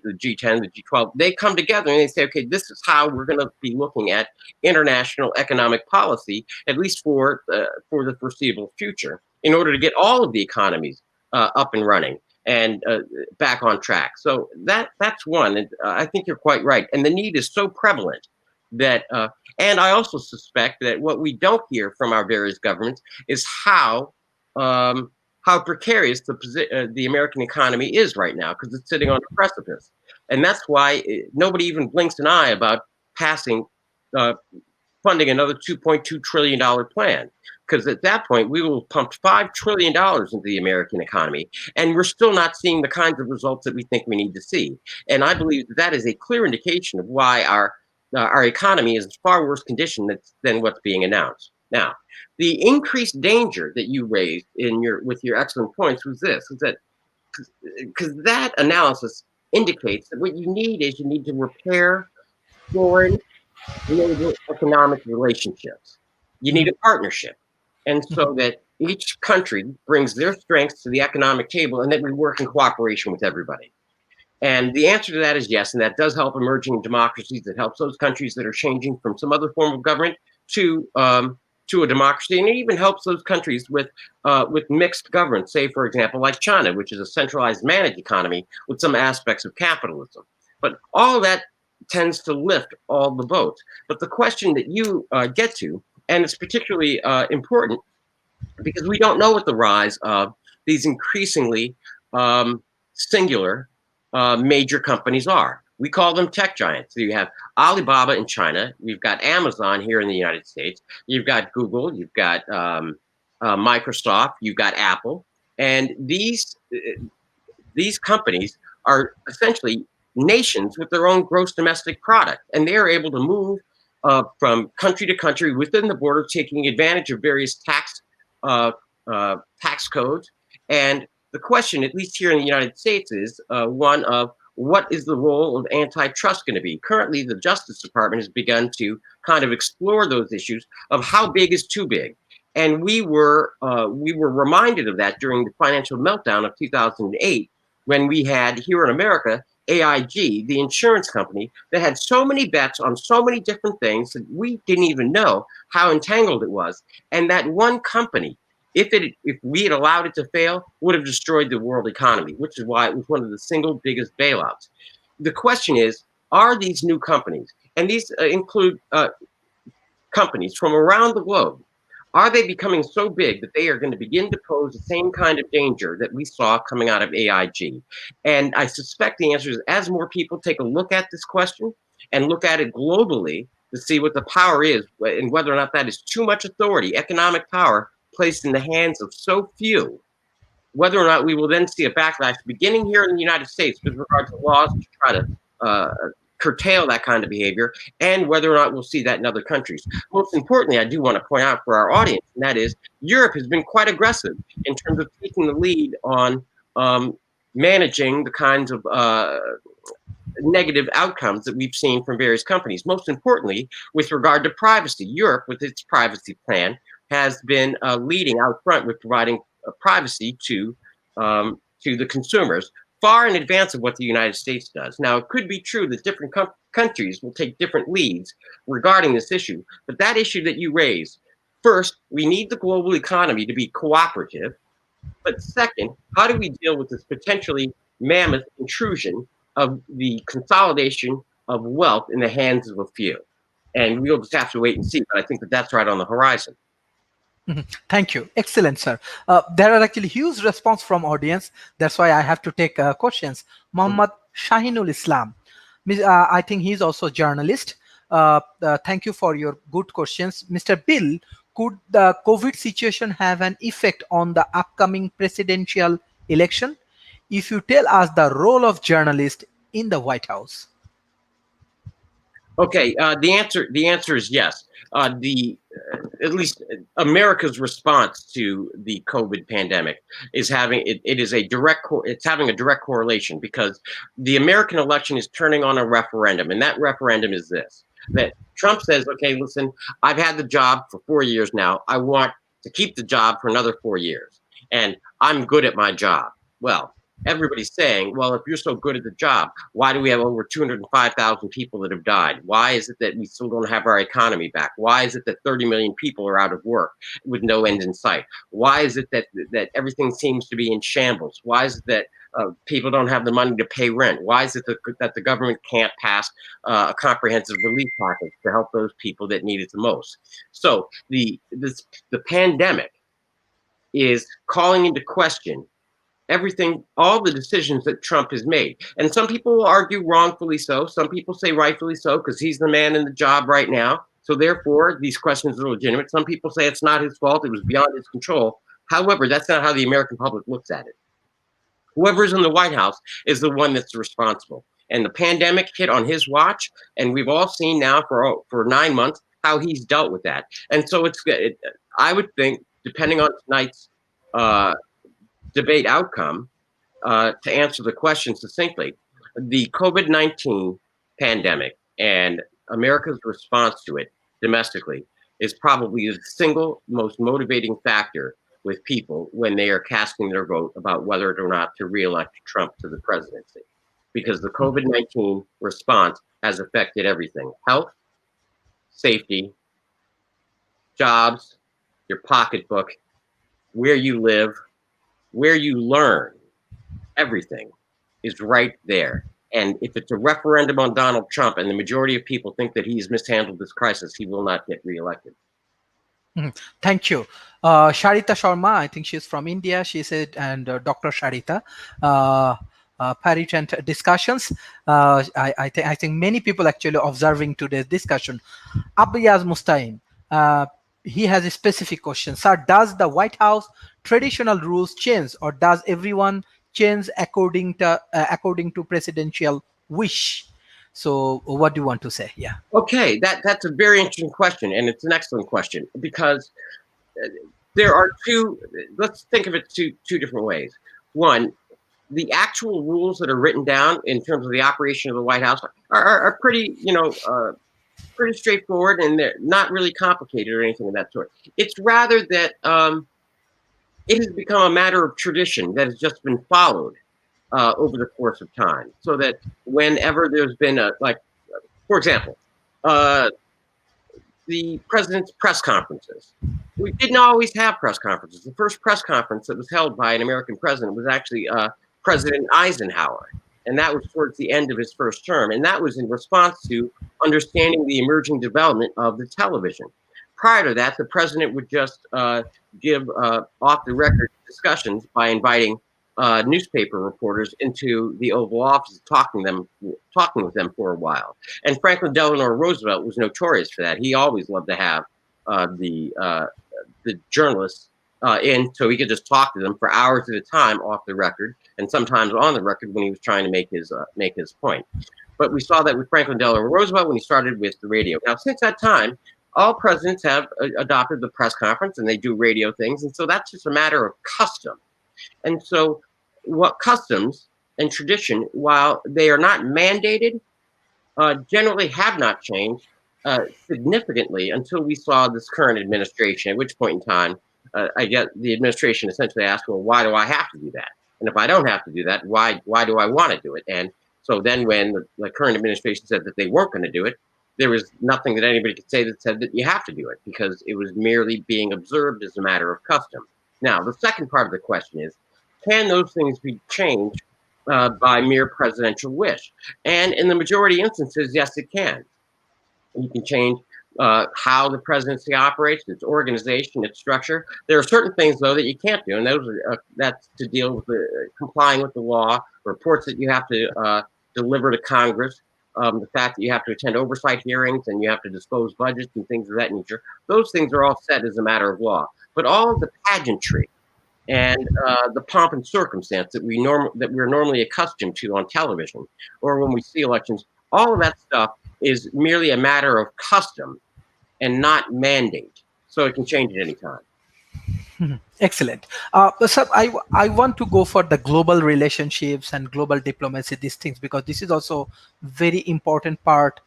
the G10, the G12, they come together and they say, okay, this is how we're going to be looking at international economic policy, at least for the foreseeable future, in order to get all of the economies up and running and back on track. So that's one. And I think you're quite right. And the need is so prevalent that, and I also suspect that what we don't hear from our various governments is um, how precarious the American economy is right now, because it's sitting on a precipice, and that's why nobody even blinks an eye about passing uh, funding another $2.2 trillion plan. Because at that point, we will pump $5 trillion into the American economy, and we're still not seeing the kinds of results that we think we need to see. And I believe that is a clear indication of why our economy is in far worse condition than what's being announced. Now, the increased danger that you raised with your excellent points was this: is that because that analysis indicates that what you need to repair foreign global economic relationships. You need Mhm. a partnership. And Mhm. so that each country brings their strengths to the economic table and then we work in cooperation with everybody. And the answer to that is yes. And that does help emerging democracies. It helps those countries that are changing from some other form of government to to a democracy. And it even helps those countries with mixed governance, say, for example, like China, which is a centralized managed economy with some aspects of capitalism. But all of that tends to lift all the boats. But the question that you get to, and it's particularly important because we don't know what the rise of these increasingly singular major companies are. We call them tech giants. So you have Alibaba in China, you've got Amazon here in the United States, you've got Google, you've got Microsoft, you've got Apple, and these companies are essentially nations with their own gross domestic product, and they are able to move from country to country within the border, taking advantage of various uh, tax codes. And the question, at least here in the United States, is one of what is the role of antitrust going to be? Currently, the Justice Department has begun to kind of explore those issues of how big is too big. And we were reminded of that during the financial meltdown of 2008 when we had here in America AIG, the insurance company, that had so many bets on so many different things that we didn't even know how entangled it was. And that one company, if we had allowed it to fail, would have destroyed the world economy, which is why it was one of the single biggest bailouts. The question is, are these new companies, and these include companies from around the globe, are they becoming so big that they are going to begin to pose the same kind of danger that we saw coming out of AIG? And I suspect the answer is as more people take a look at this question and look at it globally to see what the power is and whether or not that is too much authority, economic power placed in the hands of so few, whether or not we will then see a backlash beginning here in the United States with regard to laws to try to curtail that kind of behavior, and whether or not we'll see that in other countries. Most importantly, I do want to point out for our audience, and that is Europe has been quite aggressive in terms of taking the lead on managing the kinds of negative outcomes that we've seen from various companies. Most importantly, with regard to privacy, Europe, with its privacy plan, has been leading out front with providing privacy to the consumers far in advance of what the United States does. Now, it could be true that different countries will take different leads regarding this issue, but that issue that you raise, first, we need the global economy to be cooperative. But second, how do we deal with this potentially mammoth intrusion of the consolidation of wealth in the hands of a few? And we'll just have to wait and see. But I think that that's right on the horizon. Mhm. Thank you. Excellent, sir. There are actually huge response from audience. That's why I have to take questions. Mhm. Muhammad Shahinul Islam. I think he's also a journalist. Thank you for your good questions. Mr. Bill, could the COVID situation have an effect on the upcoming presidential election? If you tell us the role of journalist in the White House. Okay, the answer is yes. The At least America's response to the COVID pandemic is it is a it's having a direct correlation because the American election is turning on a referendum, and that referendum is this: that Trump says, okay, listen, I've had the job for 4 years now. I want to keep the job for another 4 years, and I'm good at my job. Well, everybody's saying, well, if you're so good at the job, why do we have over 205,000 people that have died? Why is it that we still don't have our economy back? Why is it that 30 million people are out of work with no end in sight? Why is it that everything seems to be in shambles? Why is it that people don't have the money to pay rent? Why is it that the government can't pass a comprehensive relief package to help those people that need it the most? So the pandemic is calling into question everything, all the decisions that Trump has made. And some people will argue wrongfully so. Some people say rightfully so because he's the man in the job right now. So therefore, these questions are legitimate. Some people say it's not his fault. It was beyond his control. However, that's not how the American public looks at it. Whoever's in the White House is the one that's responsible. And the pandemic hit on his watch, and we've all seen now for 9 months how he's dealt with that. And so I would think, depending on tonight's uh, debate outcome, to answer the question succinctly, the COVID-19 pandemic and America's response to it domestically is probably the single most motivating factor with people when they are casting their vote about whether or not to reelect Trump to the presidency. Because the COVID-19 response has affected everything: health, safety, jobs, your pocketbook, where you live, where you learn. Everything is right there. And if it's a referendum on Donald Trump and the majority of people think that he's mishandled this crisis, he will not get reelected. Thank you. Sharita Sharma, I think she's from India. She said, and Dr. Sharita, patent discussions. I think many people actually observing today's discussion. Abiyaz Mustain, he has a specific question. Sir, does the White House traditional rules change, or does everyone change according to presidential wish? So, what do you want to say? Yeah. Okay, that's a very interesting question, and it's an excellent question, because there are two. Let's think of it two different ways. One, the actual rules that are written down in terms of the operation of the White House are pretty, pretty straightforward, and they're not really complicated or anything of that sort. It's rather that it has become a matter of tradition that has just been followed over the course of time, so that whenever there's been for example, the president's press conferences. We didn't always have press conferences. The first press conference that was held by an American president was actually President Eisenhower, and that was towards the end of his first term, and that was in response to understanding the emerging development of the television. Prior to that, the president would just give off-the-record discussions by inviting newspaper reporters into the Oval Office, talking with them for a while. And Franklin Delano Roosevelt was notorious for that. He always loved to have the journalists in, so he could just talk to them for hours at a time off the record, and sometimes on the record when he was trying to make his point. But we saw that with Franklin Delano Roosevelt when he started with the radio. Now, since that time, all presidents have adopted the press conference, and they do radio things, and so that's just a matter of custom. And so what customs and tradition, while they are not mandated, generally have not changed significantly until we saw this current administration, at which point in time, I get the administration essentially asked, well, why do I have to do that? And if I don't have to do that, why do I want to do it? And so then when the current administration said that they weren't going to do it, there was nothing that anybody could say that said that you have to do it, because it was merely being observed as a matter of custom. Now, the second part of the question is, can those things be changed by mere presidential wish? And in the majority of instances, yes, it can. You can change how the presidency operates, its organization, its structure. There are certain things, though, that you can't do, and that's to deal with complying with the law, reports that you have to deliver to Congress, the fact that you have to attend oversight hearings and you have to disclose budgets and things of that nature. Those things are all set as a matter of law. But all of the pageantry and the pomp and circumstance that we're normally accustomed to on television or when we see elections, all of that stuff is merely a matter of custom and not mandate. So it can change at any time. Excellent. So I want to go for the global relationships and global diplomacy, these things, because this is also very important part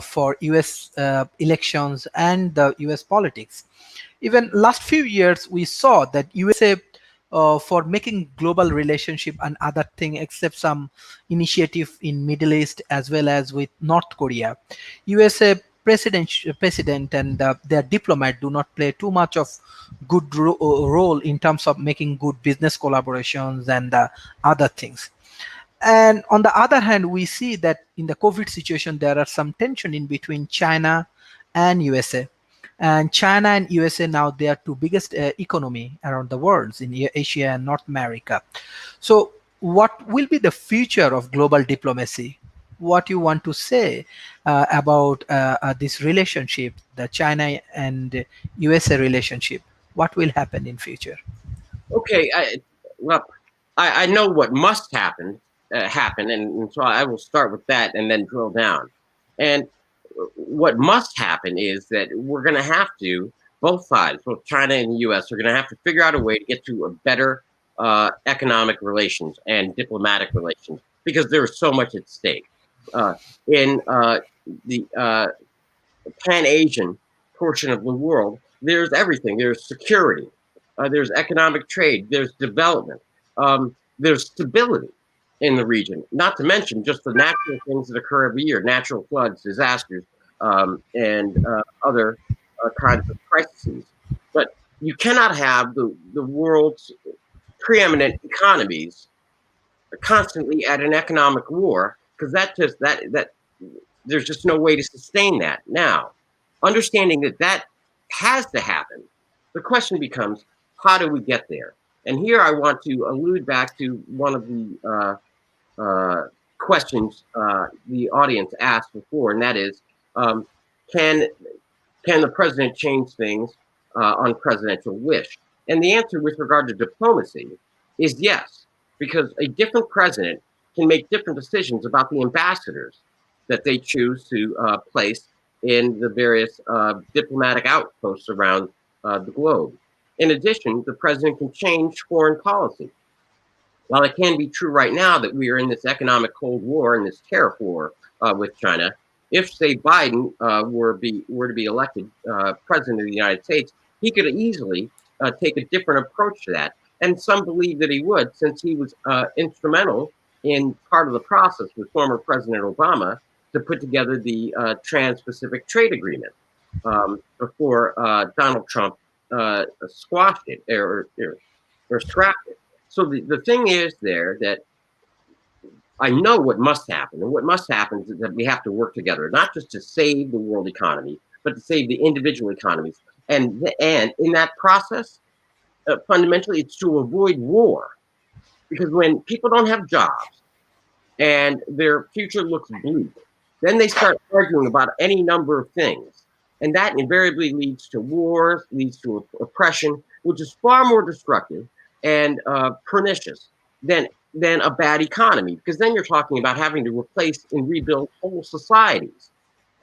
for US elections and the US politics. Even last few years, we saw that USA for making global relationship and other thing, except some initiative in Middle East as well as with North Korea, USA president and their diplomat do not play too much of good role in terms of making good business collaborations and other things. And on the other hand, we see that in the COVID situation, there are some tension in between China and USA. And China and USA now, they are two biggest economy around the world in Asia and North America. So what will be the future of global diplomacy? What you want to say about this relationship, the China and USA relationship? What will happen in future? Okay, well, I know what must happen, and so I will start with that and then drill down. And what must happen is that we're going to have to, both sides, both China and the U.S., are going to have to figure out a way to get to a better economic relations and diplomatic relations because there's so much at stake. In the Pan-Asian portion of the world, there's everything. There's security, there's economic trade, there's development, there's stability in the region. Not to mention just the natural things that occur every year: natural floods, disasters, and other kinds of crises. But you cannot have the world's preeminent economies constantly at an economic war because that there's just no way to sustain that. Now, understanding that that has to happen, the question becomes, how do we get there? And here I want to allude back to one of the questions the audience asked before, and that is, um, can can the president change things on presidential wish? And the answer with regard to diplomacy is yes, because a different president can make different decisions about the ambassadors that they choose to place in the various diplomatic outposts around the globe. In addition, the president can change foreign policy. While it can be true right now that we are in this economic Cold War and this tariff war with China, if, say, Biden were to be elected president of the United States, he could easily take a different approach to that. And some believe that he would, since he was instrumental in part of the process with former President Obama to put together the Trans-Pacific Trade Agreement before Donald Trump squashed it or scrapped it. So the thing is there that I know what must happen, and what must happen is that we have to work together, not just to save the world economy, but to save the individual economies. And in that process, fundamentally, it's to avoid war, because when people don't have jobs and their future looks bleak, then they start arguing about any number of things, and that invariably leads to wars, leads to oppression, which is far more destructive and pernicious than a bad economy, because then you're talking about having to replace and rebuild whole societies,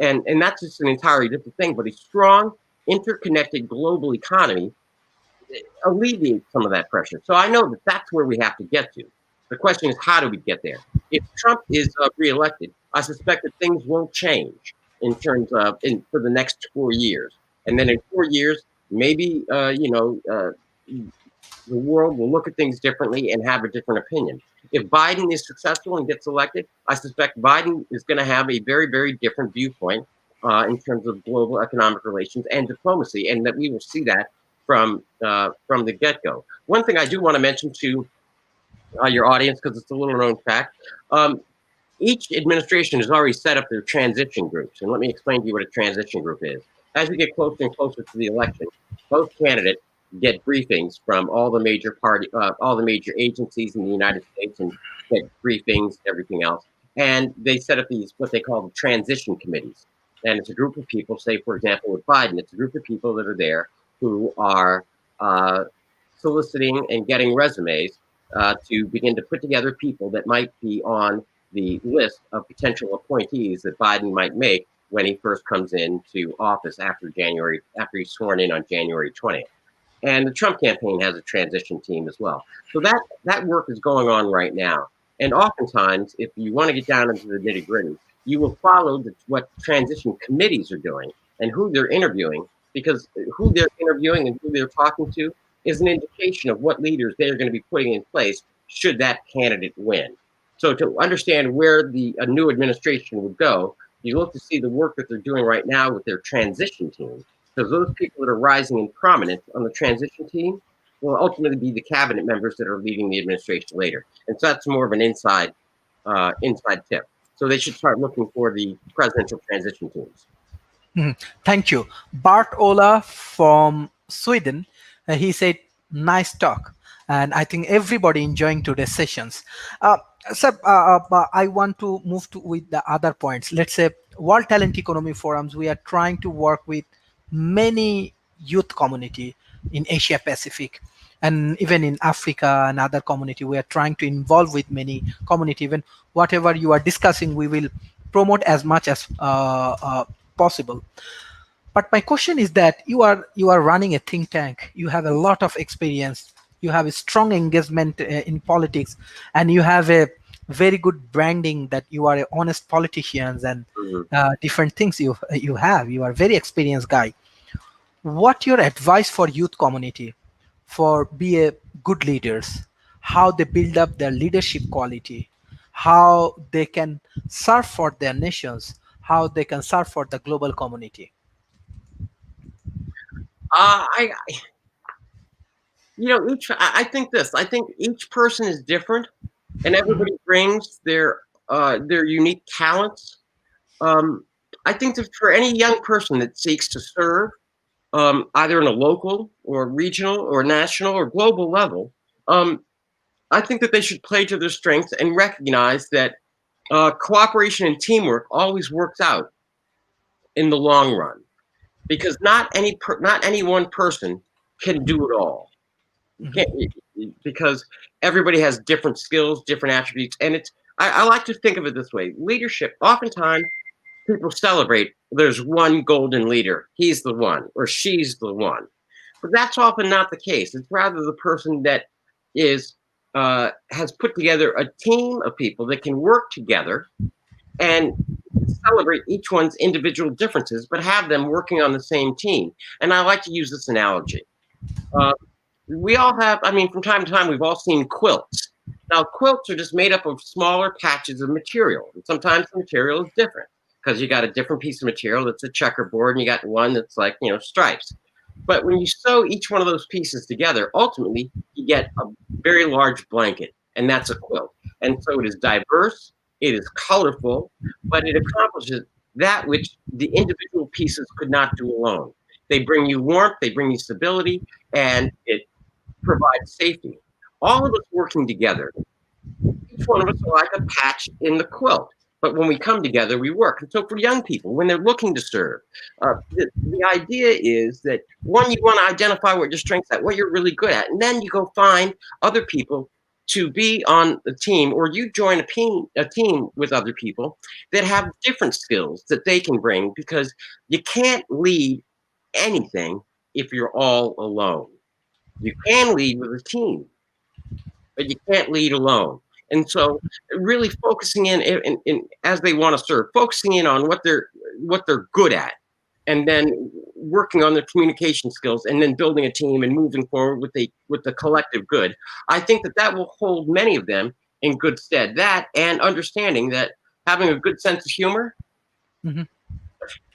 and that's just an entirely different thing. But a strong, interconnected global economy alleviate some of that pressure. So I know that that's where we have to get to. The question is, how do we get there? If Trump is reelected, I suspect that things won't change in terms of for the next 4 years. And then in 4 years, maybe the world will look at things differently and have a different opinion. If Biden is successful and gets elected, I suspect Biden is going to have a very, very different viewpoint in terms of global economic relations and diplomacy, and that we will see that from the get-go. One thing I do want to mention to your audience, because it's a little known fact, each administration has already set up their transition groups, and let me explain to you what a transition group is. As we get closer and closer to the election, both candidates get briefings from all the major agencies in the United States, and get briefings, everything else. And they set up these, what they call the transition committees. And it's a group of people, say, for example, with Biden, it's a group of people that are there who are soliciting and getting resumes to begin to put together people that might be on the list of potential appointees that Biden might make when he first comes into office after he's sworn in on January 20th. And the Trump campaign has a transition team as well. So that work is going on right now. And oftentimes, if you want to get down into the nitty gritty, you will follow what transition committees are doing and who they're interviewing, because who they're interviewing and who they're talking to is an indication of what leaders they're going to be putting in place should that candidate win. So to understand where a new administration would go, you look to see the work that they're doing right now with their transition team, because those people that are rising in prominence on the transition team will ultimately be the cabinet members that are leading the administration later. And so that's more of an inside tip. So they should start looking for the presidential transition teams. Mhm. Thank you. Bart Ola from Sweden, he said, nice talk. And I think everybody enjoying today's sessions. Uh, sir, but I want to move to with the other points. Let's say World Talent Economy Forums, we are trying to work with many youth community in Asia Pacific and even in Africa and other community. We are trying to involve with many community. Even whatever you are discussing, we will promote as much as possible. But my question is that you are running a think tank. You have a lot of experience. You have a strong engagement in politics, and you have a very good branding that you are a honest politicians and Mhm. different things you have. You are a very experienced guy. What your advice for youth community for be a good leaders? How they build up their leadership quality? How they can serve for their nations? How they can serve for the global community? I, I think this. I think each person is different, and Mhm. everybody brings their unique talents. Um, I think that for any young person that seeks to serve, either in a local or regional or national or global level, um, I think that they should play to their strengths and recognize that cooperation and teamwork always works out in the long run, because not any one person can do it all. You can't, Mhm. because everybody has different skills, different attributes, and I like to think of it this way: leadership. Oftentimes, people celebrate. There's one golden leader. He's the one, or she's the one. But that's often not the case. It's rather the person that is has put together a team of people that can work together and celebrate each one's individual differences, but have them working on the same team. And I like to use this analogy. Uh, we all have, I mean, from time to time, we've all seen quilts. Now, quilts are just made up of smaller patches of material. And sometimes the material is different because you got a different piece of material that's a checkerboard and you got one that's like, stripes. But when you sew each one of those pieces together, ultimately, you get a very large blanket, and that's a quilt. And so it is diverse, it is colorful, but it accomplishes that which the individual pieces could not do alone. They bring you warmth, they bring you stability, and it provides safety. All of us working together, each one of us are like a patch in the quilt. But when we come together, we work. And so for young people, when they're looking to serve, the idea is that one, you want to identify what your strengths are, what you're really good at, and then you go find other people to be on the team, or you join a team with other people that have different skills that they can bring, because you can't lead anything if you're all alone. You can lead with a team, but you can't lead alone. And so, really focusing in as they want to serve, focusing in on what they're good at, and then working on their communication skills, and then building a team and moving forward with the collective good. I think that will hold many of them in good stead. That, and understanding that having a good sense of humor, Mhm.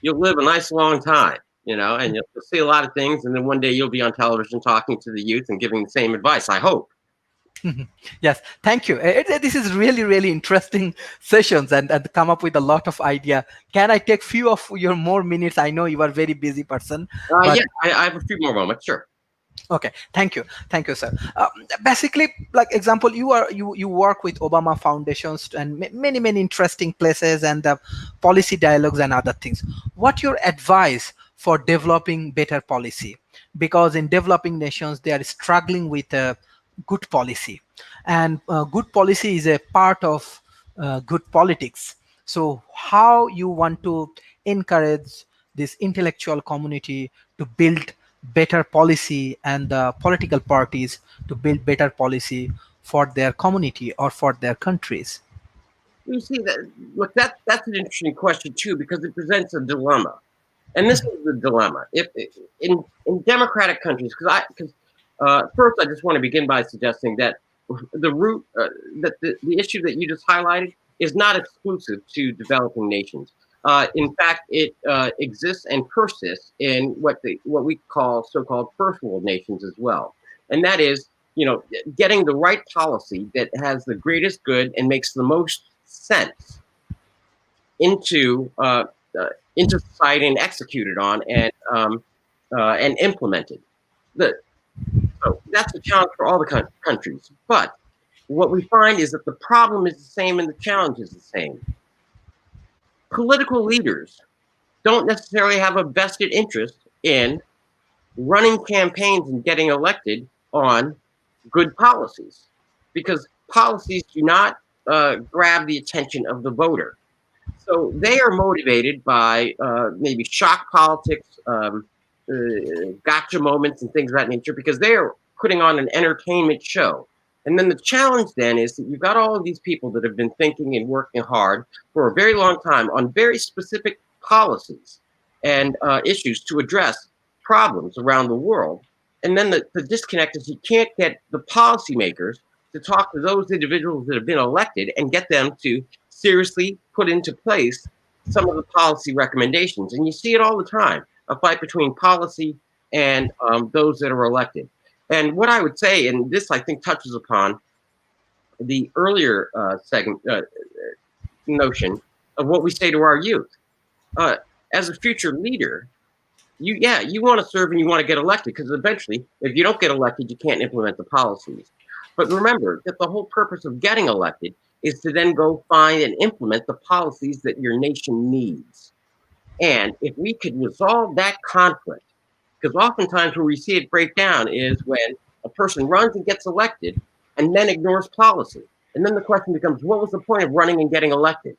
you'll live a nice long time. And you'll see a lot of things, and then one day you'll be on television talking to the youth and giving the same advice, I hope. Mhm. Yes, thank you. This is really, really interesting sessions and come up with a lot of idea. Can I take few of your more minutes? I know you are very busy person, Yeah, but I have a few more moments. Sure. okay, thank you, sir. Basically, like example, you work with Obama foundations and many many interesting places and policy dialogues and other things. What your advice for developing better policy? Because in developing nations, they are struggling with good policy, and good policy is a part of good politics. So, how you want to encourage this intellectual community to build better policy and the political parties to build better policy for their community or for their countries? You see that? Look, that's an interesting question too, because it presents a dilemma, and this is the dilemma. If in democratic countries, because first I just want to begin by suggesting that the root that the issue that you just highlighted is not exclusive to developing nations. In fact, it exists and persists in what we call so-called first world nations as well, and that is, getting the right policy that has the greatest good and makes the most sense into into society and executed on and implemented. The, so that's a challenge for all the countries. But what we find is that the problem is the same and the challenge is the same. Political leaders don't necessarily have a vested interest in running campaigns and getting elected on good policies, because policies do not grab the attention of the voter. So they are motivated by maybe shock politics, gotcha moments, and things of that nature, because they are putting on an entertainment show. And then the challenge then is that you've got all of these people that have been thinking and working hard for a very long time on very specific policies and issues to address problems around the world. And then the disconnect is you can't get the policymakers to talk to those individuals that have been elected and get them to seriously put into place some of the policy recommendations. And you see it all the time, a fight between policy and those that are elected. And what I would say, and this I think touches upon the earlier segment notion of what we say to our youth. As a future leader, you want to serve and you want to get elected, because eventually, if you don't get elected, you can't implement the policies. But remember that the whole purpose of getting elected is to then go find and implement the policies that your nation needs. And if we could resolve that conflict, because oftentimes where we see it break down is when a person runs and gets elected and then ignores policy. And then the question becomes, what was the point of running and getting elected?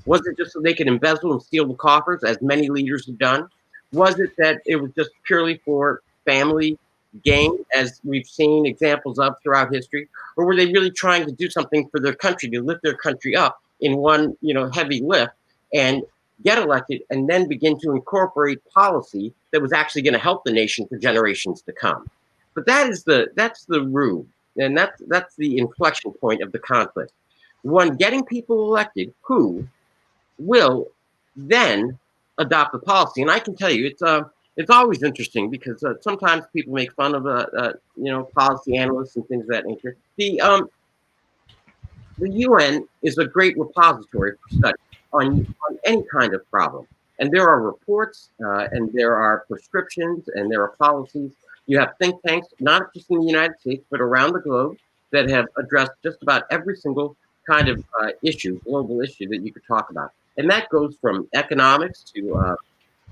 Was it just so they could embezzle and steal the coffers, as many leaders have done? Was it that it was just purely for family gain, as we've seen examples of throughout history? Or were they really trying to do something for their country, to lift their country up in one, heavy lift and get elected and then begin to incorporate policy that was actually going to help the nation for generations to come? But that's the root, and that's the inflection point of the conflict. One, getting people elected who will then adopt the policy. And I can tell you, it's always interesting, because sometimes people make fun of policy analysts and things of that nature. The UN is a great repository for study on any kind of problem, and there are reports, and there are prescriptions, and there are policies. You have think tanks, not just in the United States but around the globe, that have addressed just about every single kind of global issue that you could talk about. And that goes from economics to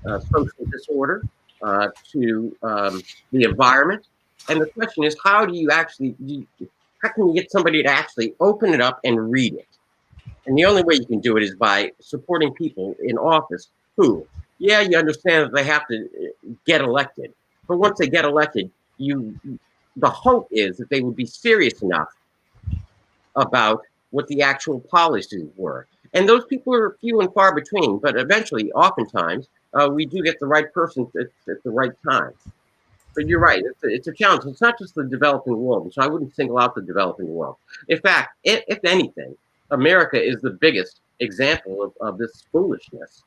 social disorder to the environment. And the question is, how can you get somebody to actually open it up and read it? And the only way you can do it is by supporting people in office who, you understand that they have to get elected. But once they get elected, the hope is that they would be serious enough about what the actual policies were. And those people are few and far between, but eventually, oftentimes, we do get the right person at the right time. But you're right, it's a challenge. It's not just the developing world, so I wouldn't single out the developing world. In fact, if anything, America is the biggest example of this foolishness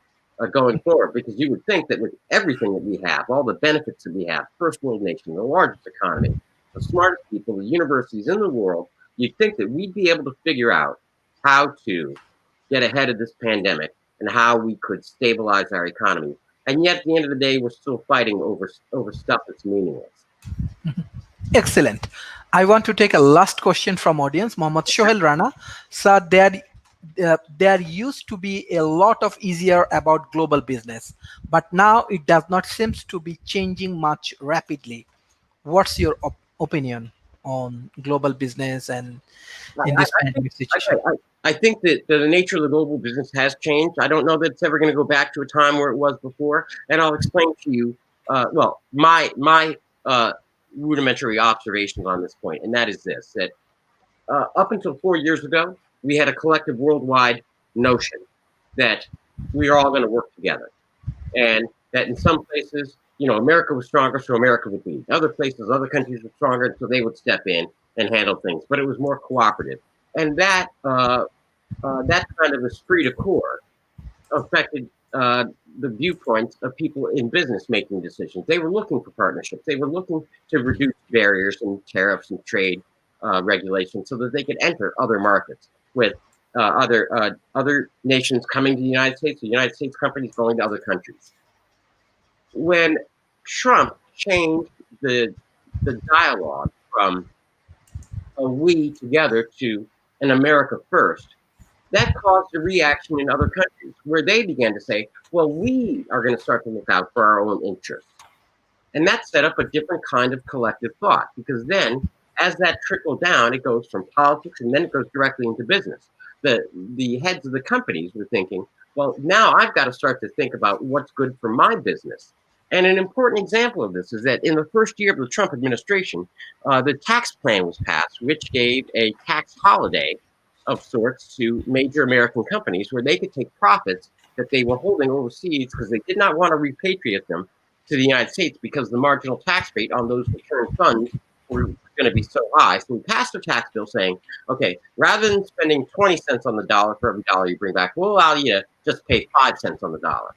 going forward, because you would think that with everything that we have, all the benefits that we have, first world nation, the largest economy, the smartest people, the universities in the world, you'd think that we'd be able to figure out how to get ahead of this pandemic and how we could stabilize our economy. And yet, at the end of the day, we're still fighting over stuff that's meaningless. Excellent. I want to take a last question from audience, Mohammad Shohel Rana. So there used to be a lot of easier about global business, but now it does not seem to be changing much rapidly. What's your opinion on global business and in this pandemic situation? I think that the nature of the global business has changed. I don't know that it's ever going to go back to a time where it was before. And I'll explain to you, my rudimentary observations on this point, and that is this: that up until 4 years ago, we had a collective worldwide notion that we are all going to work together, and that in some places, America was stronger, so America would lead. Other places, other countries were stronger, so they would step in and handle things. But it was more cooperative, and that kind of esprit de corps affected the viewpoints of people in business making decisions. They were looking for partnerships. They were looking to reduce barriers and tariffs and trade regulations so that they could enter other markets with other nations coming to the United States, the United States companies going to other countries. When Trump changed the dialogue from a we together to an America first, that caused a reaction in other countries where they began to say, well, we are going to start to look out for our own interests. And that set up a different kind of collective thought, because then as that trickled down, it goes from politics and then it goes directly into business. The heads of the companies were thinking, well, now I've got to start to think about what's good for my business. And an important example of this is that in the first year of the Trump administration, the tax plan was passed, which gave a tax holiday of sorts to major American companies where they could take profits that they were holding overseas because they did not want to repatriate them to the United States because the marginal tax rate on those return funds were going to be so high. So we passed a tax bill saying, okay, rather than spending 20 cents on the dollar for every dollar you bring back, we'll allow you to just pay 5 cents on the dollar.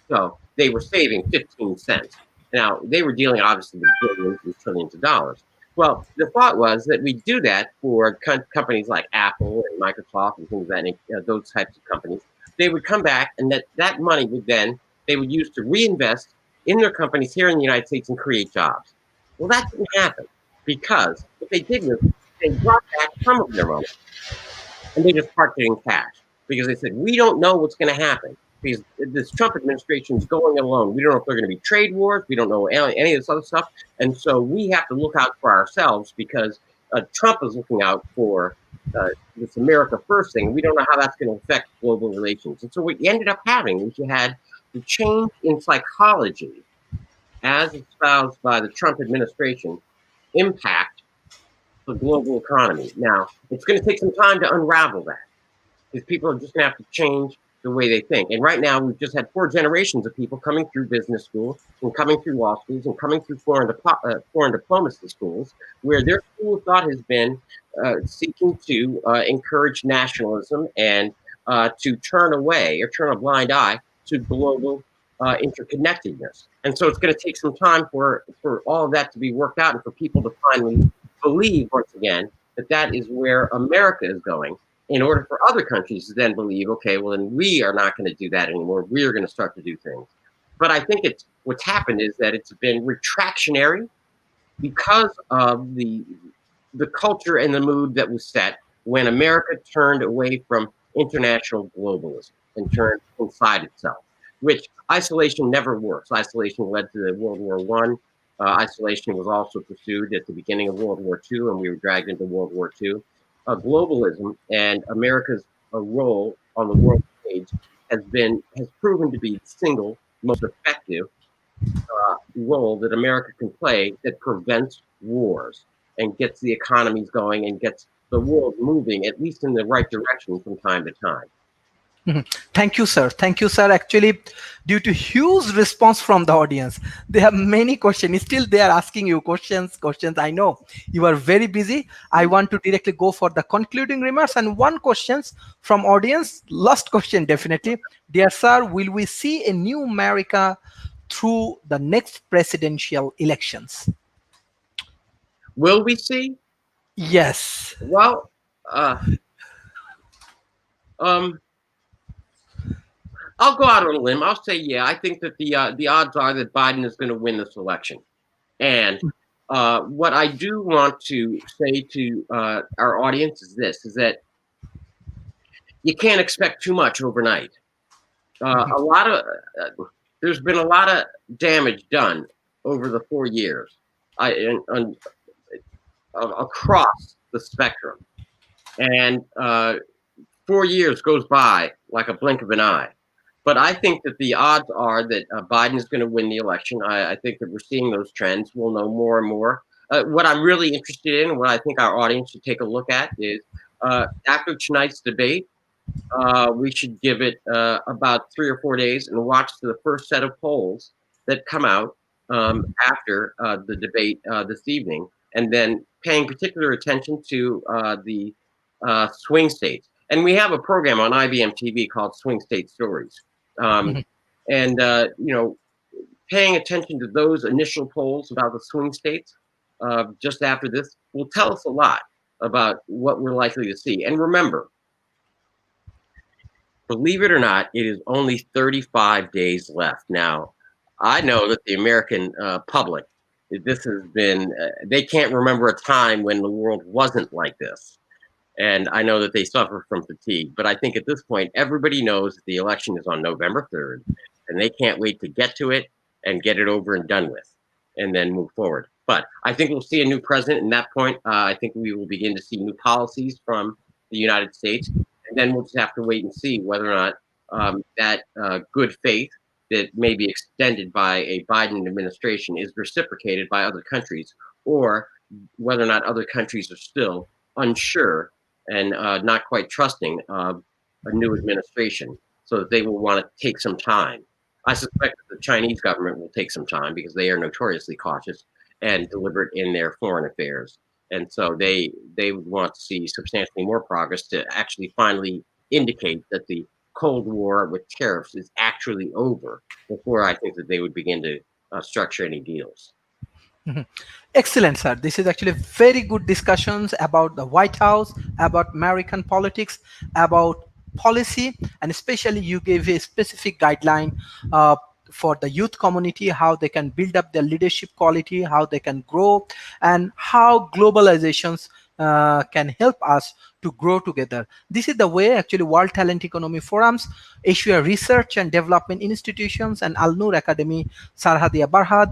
So they were saving 15 cents. Now, they were dealing obviously with billions and trillions of dollars. Well, the thought was that we do that for companies like Apple and Microsoft and things like that, those types of companies. They would come back, and that money would then, they would use to reinvest in their companies here in the United States and create jobs. Well, that didn't happen because what they did was they brought back some of their money and they just parked it in cash because they said, we don't know what's going to happen because this Trump administration is going alone. We don't know if there are going to be trade wars. We don't know any of this other stuff. And so we have to look out for ourselves because Trump is looking out for this America first thing. We don't know how that's going to affect global relations. And so what you ended up having was you had the change in psychology as espoused by the Trump administration impact the global economy. Now, it's going to take some time to unravel that because people are just going to have to change the way they think. And right now, we've just had 4 generations of people coming through business school and coming through law schools and coming through foreign diplomacy schools, where their school of thought has been seeking to encourage nationalism and to turn away or turn a blind eye to global interconnectedness. And so it's going to take some time for all of that to be worked out and for people to finally believe once again that that is where America is going, in order for other countries to then believe, okay, well, then we are not going to do that anymore. We are going to start to do things. But I think what's happened is that it's been retractionary because of the culture and the mood that was set when America turned away from international globalism and turned inside itself, which isolation never works. Isolation led to World War I. Isolation was also pursued at the beginning of World War II, and we were dragged into World War II. Globalism and America's role on the world stage has proven to be the single most effective role that America can play that prevents wars and gets the economies going and gets the world moving, at least in the right direction from time to time. Thank you, sir. Thank you, sir. Actually, due to huge response from the audience, they have many questions. Still, they are asking you questions. I know you are very busy. I want to directly go for the concluding remarks. And one questions from audience, last question, definitely. Dear sir, will we see a new America through the next presidential elections? Will we see? Yes. Well, I'll go out on a limb. I'll say, yeah, I think that the odds are that Biden is going to win this election. And what I do want to say to our audience is this, is that you can't expect too much overnight. There's been a lot of damage done over the 4 years across the spectrum. And 4 years goes by like a blink of an eye. But I think that the odds are that Biden is going to win the election. I think that we're seeing those trends. We'll know more and more. What I'm really interested in, what I think our audience should take a look at is after tonight's debate, we should give it about 3 or 4 days and watch the first set of polls that come out after the debate this evening, and then paying particular attention to the swing states. And we have a program on IBM TV called Swing State Stories. And, paying attention to those initial polls about the swing states just after this will tell us a lot about what we're likely to see. And remember, Believe it or not, it is only 35 days left. Now, I know that the American public, this has been, they can't remember a time when the world wasn't like this. And I know that they suffer from fatigue. But I think at this point, everybody knows that the election is on November 3rd, and they can't wait to get to it and get it over and done with, and then move forward. But I think we'll see a new president. And that point, I think we will begin to see new policies from the United States. And then we'll just have to wait and see whether or not that good faith that may be extended by a Biden administration is reciprocated by other countries, or whether or not other countries are still unsure and not quite trusting of a new administration, so that they will want to take some time. I suspect that the Chinese government will take some time because they are notoriously cautious and deliberate in their foreign affairs. And so they would want to see substantially more progress to actually finally indicate that the Cold War with tariffs is actually over before I think that they would begin to structure any deals. Mhm. Excellent, sir. This is actually very good discussions about the White House, about American politics, about policy, and especially you gave a specific guideline for the youth community, how they can build up their leadership quality, how they can grow, and how globalizations can help us to grow together. This is the way actually World Talent Economy Forums, Asia Research and Development Institutions, and Al Noor Academy, Sarhadia Barhad,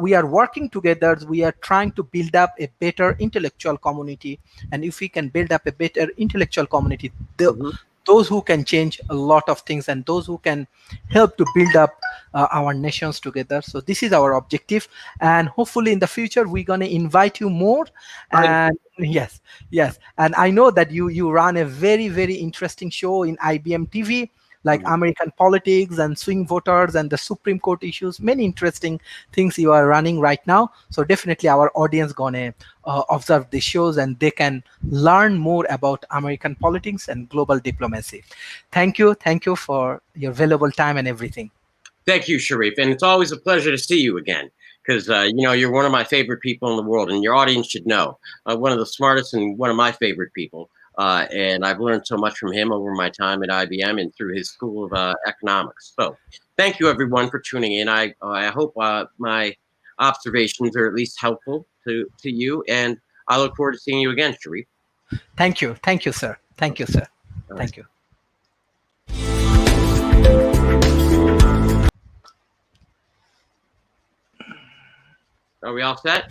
we are working together. We are trying to build up a better intellectual community. And if we can build up a better intellectual community, Mhm. those who can change a lot of things and those who can help to build up our nations together. So this is our objective, and hopefully in the future we're going to invite you more. I, And yes, and I know that you run a very interesting show in IBM TV, like mhm. American politics and swing voters and the Supreme Court issues, many interesting things you are running right now. So definitely our audience gonna observe the shows and they can learn more about American politics and global diplomacy. Thank you for your valuable time and everything. Thank you, Sharif. And it's always a pleasure to see you again because, you're one of my favorite people in the world, and your audience should know. One of the smartest and one of my favorite people. And I've learned so much from him over my time at IBM and through his School of Economics. So thank you, everyone, for tuning in. I hope my observations are at least helpful to you. And I look forward to seeing you again, Sharif. Thank you, sir. Thank you, sir. All right. Thank you. Are we all set?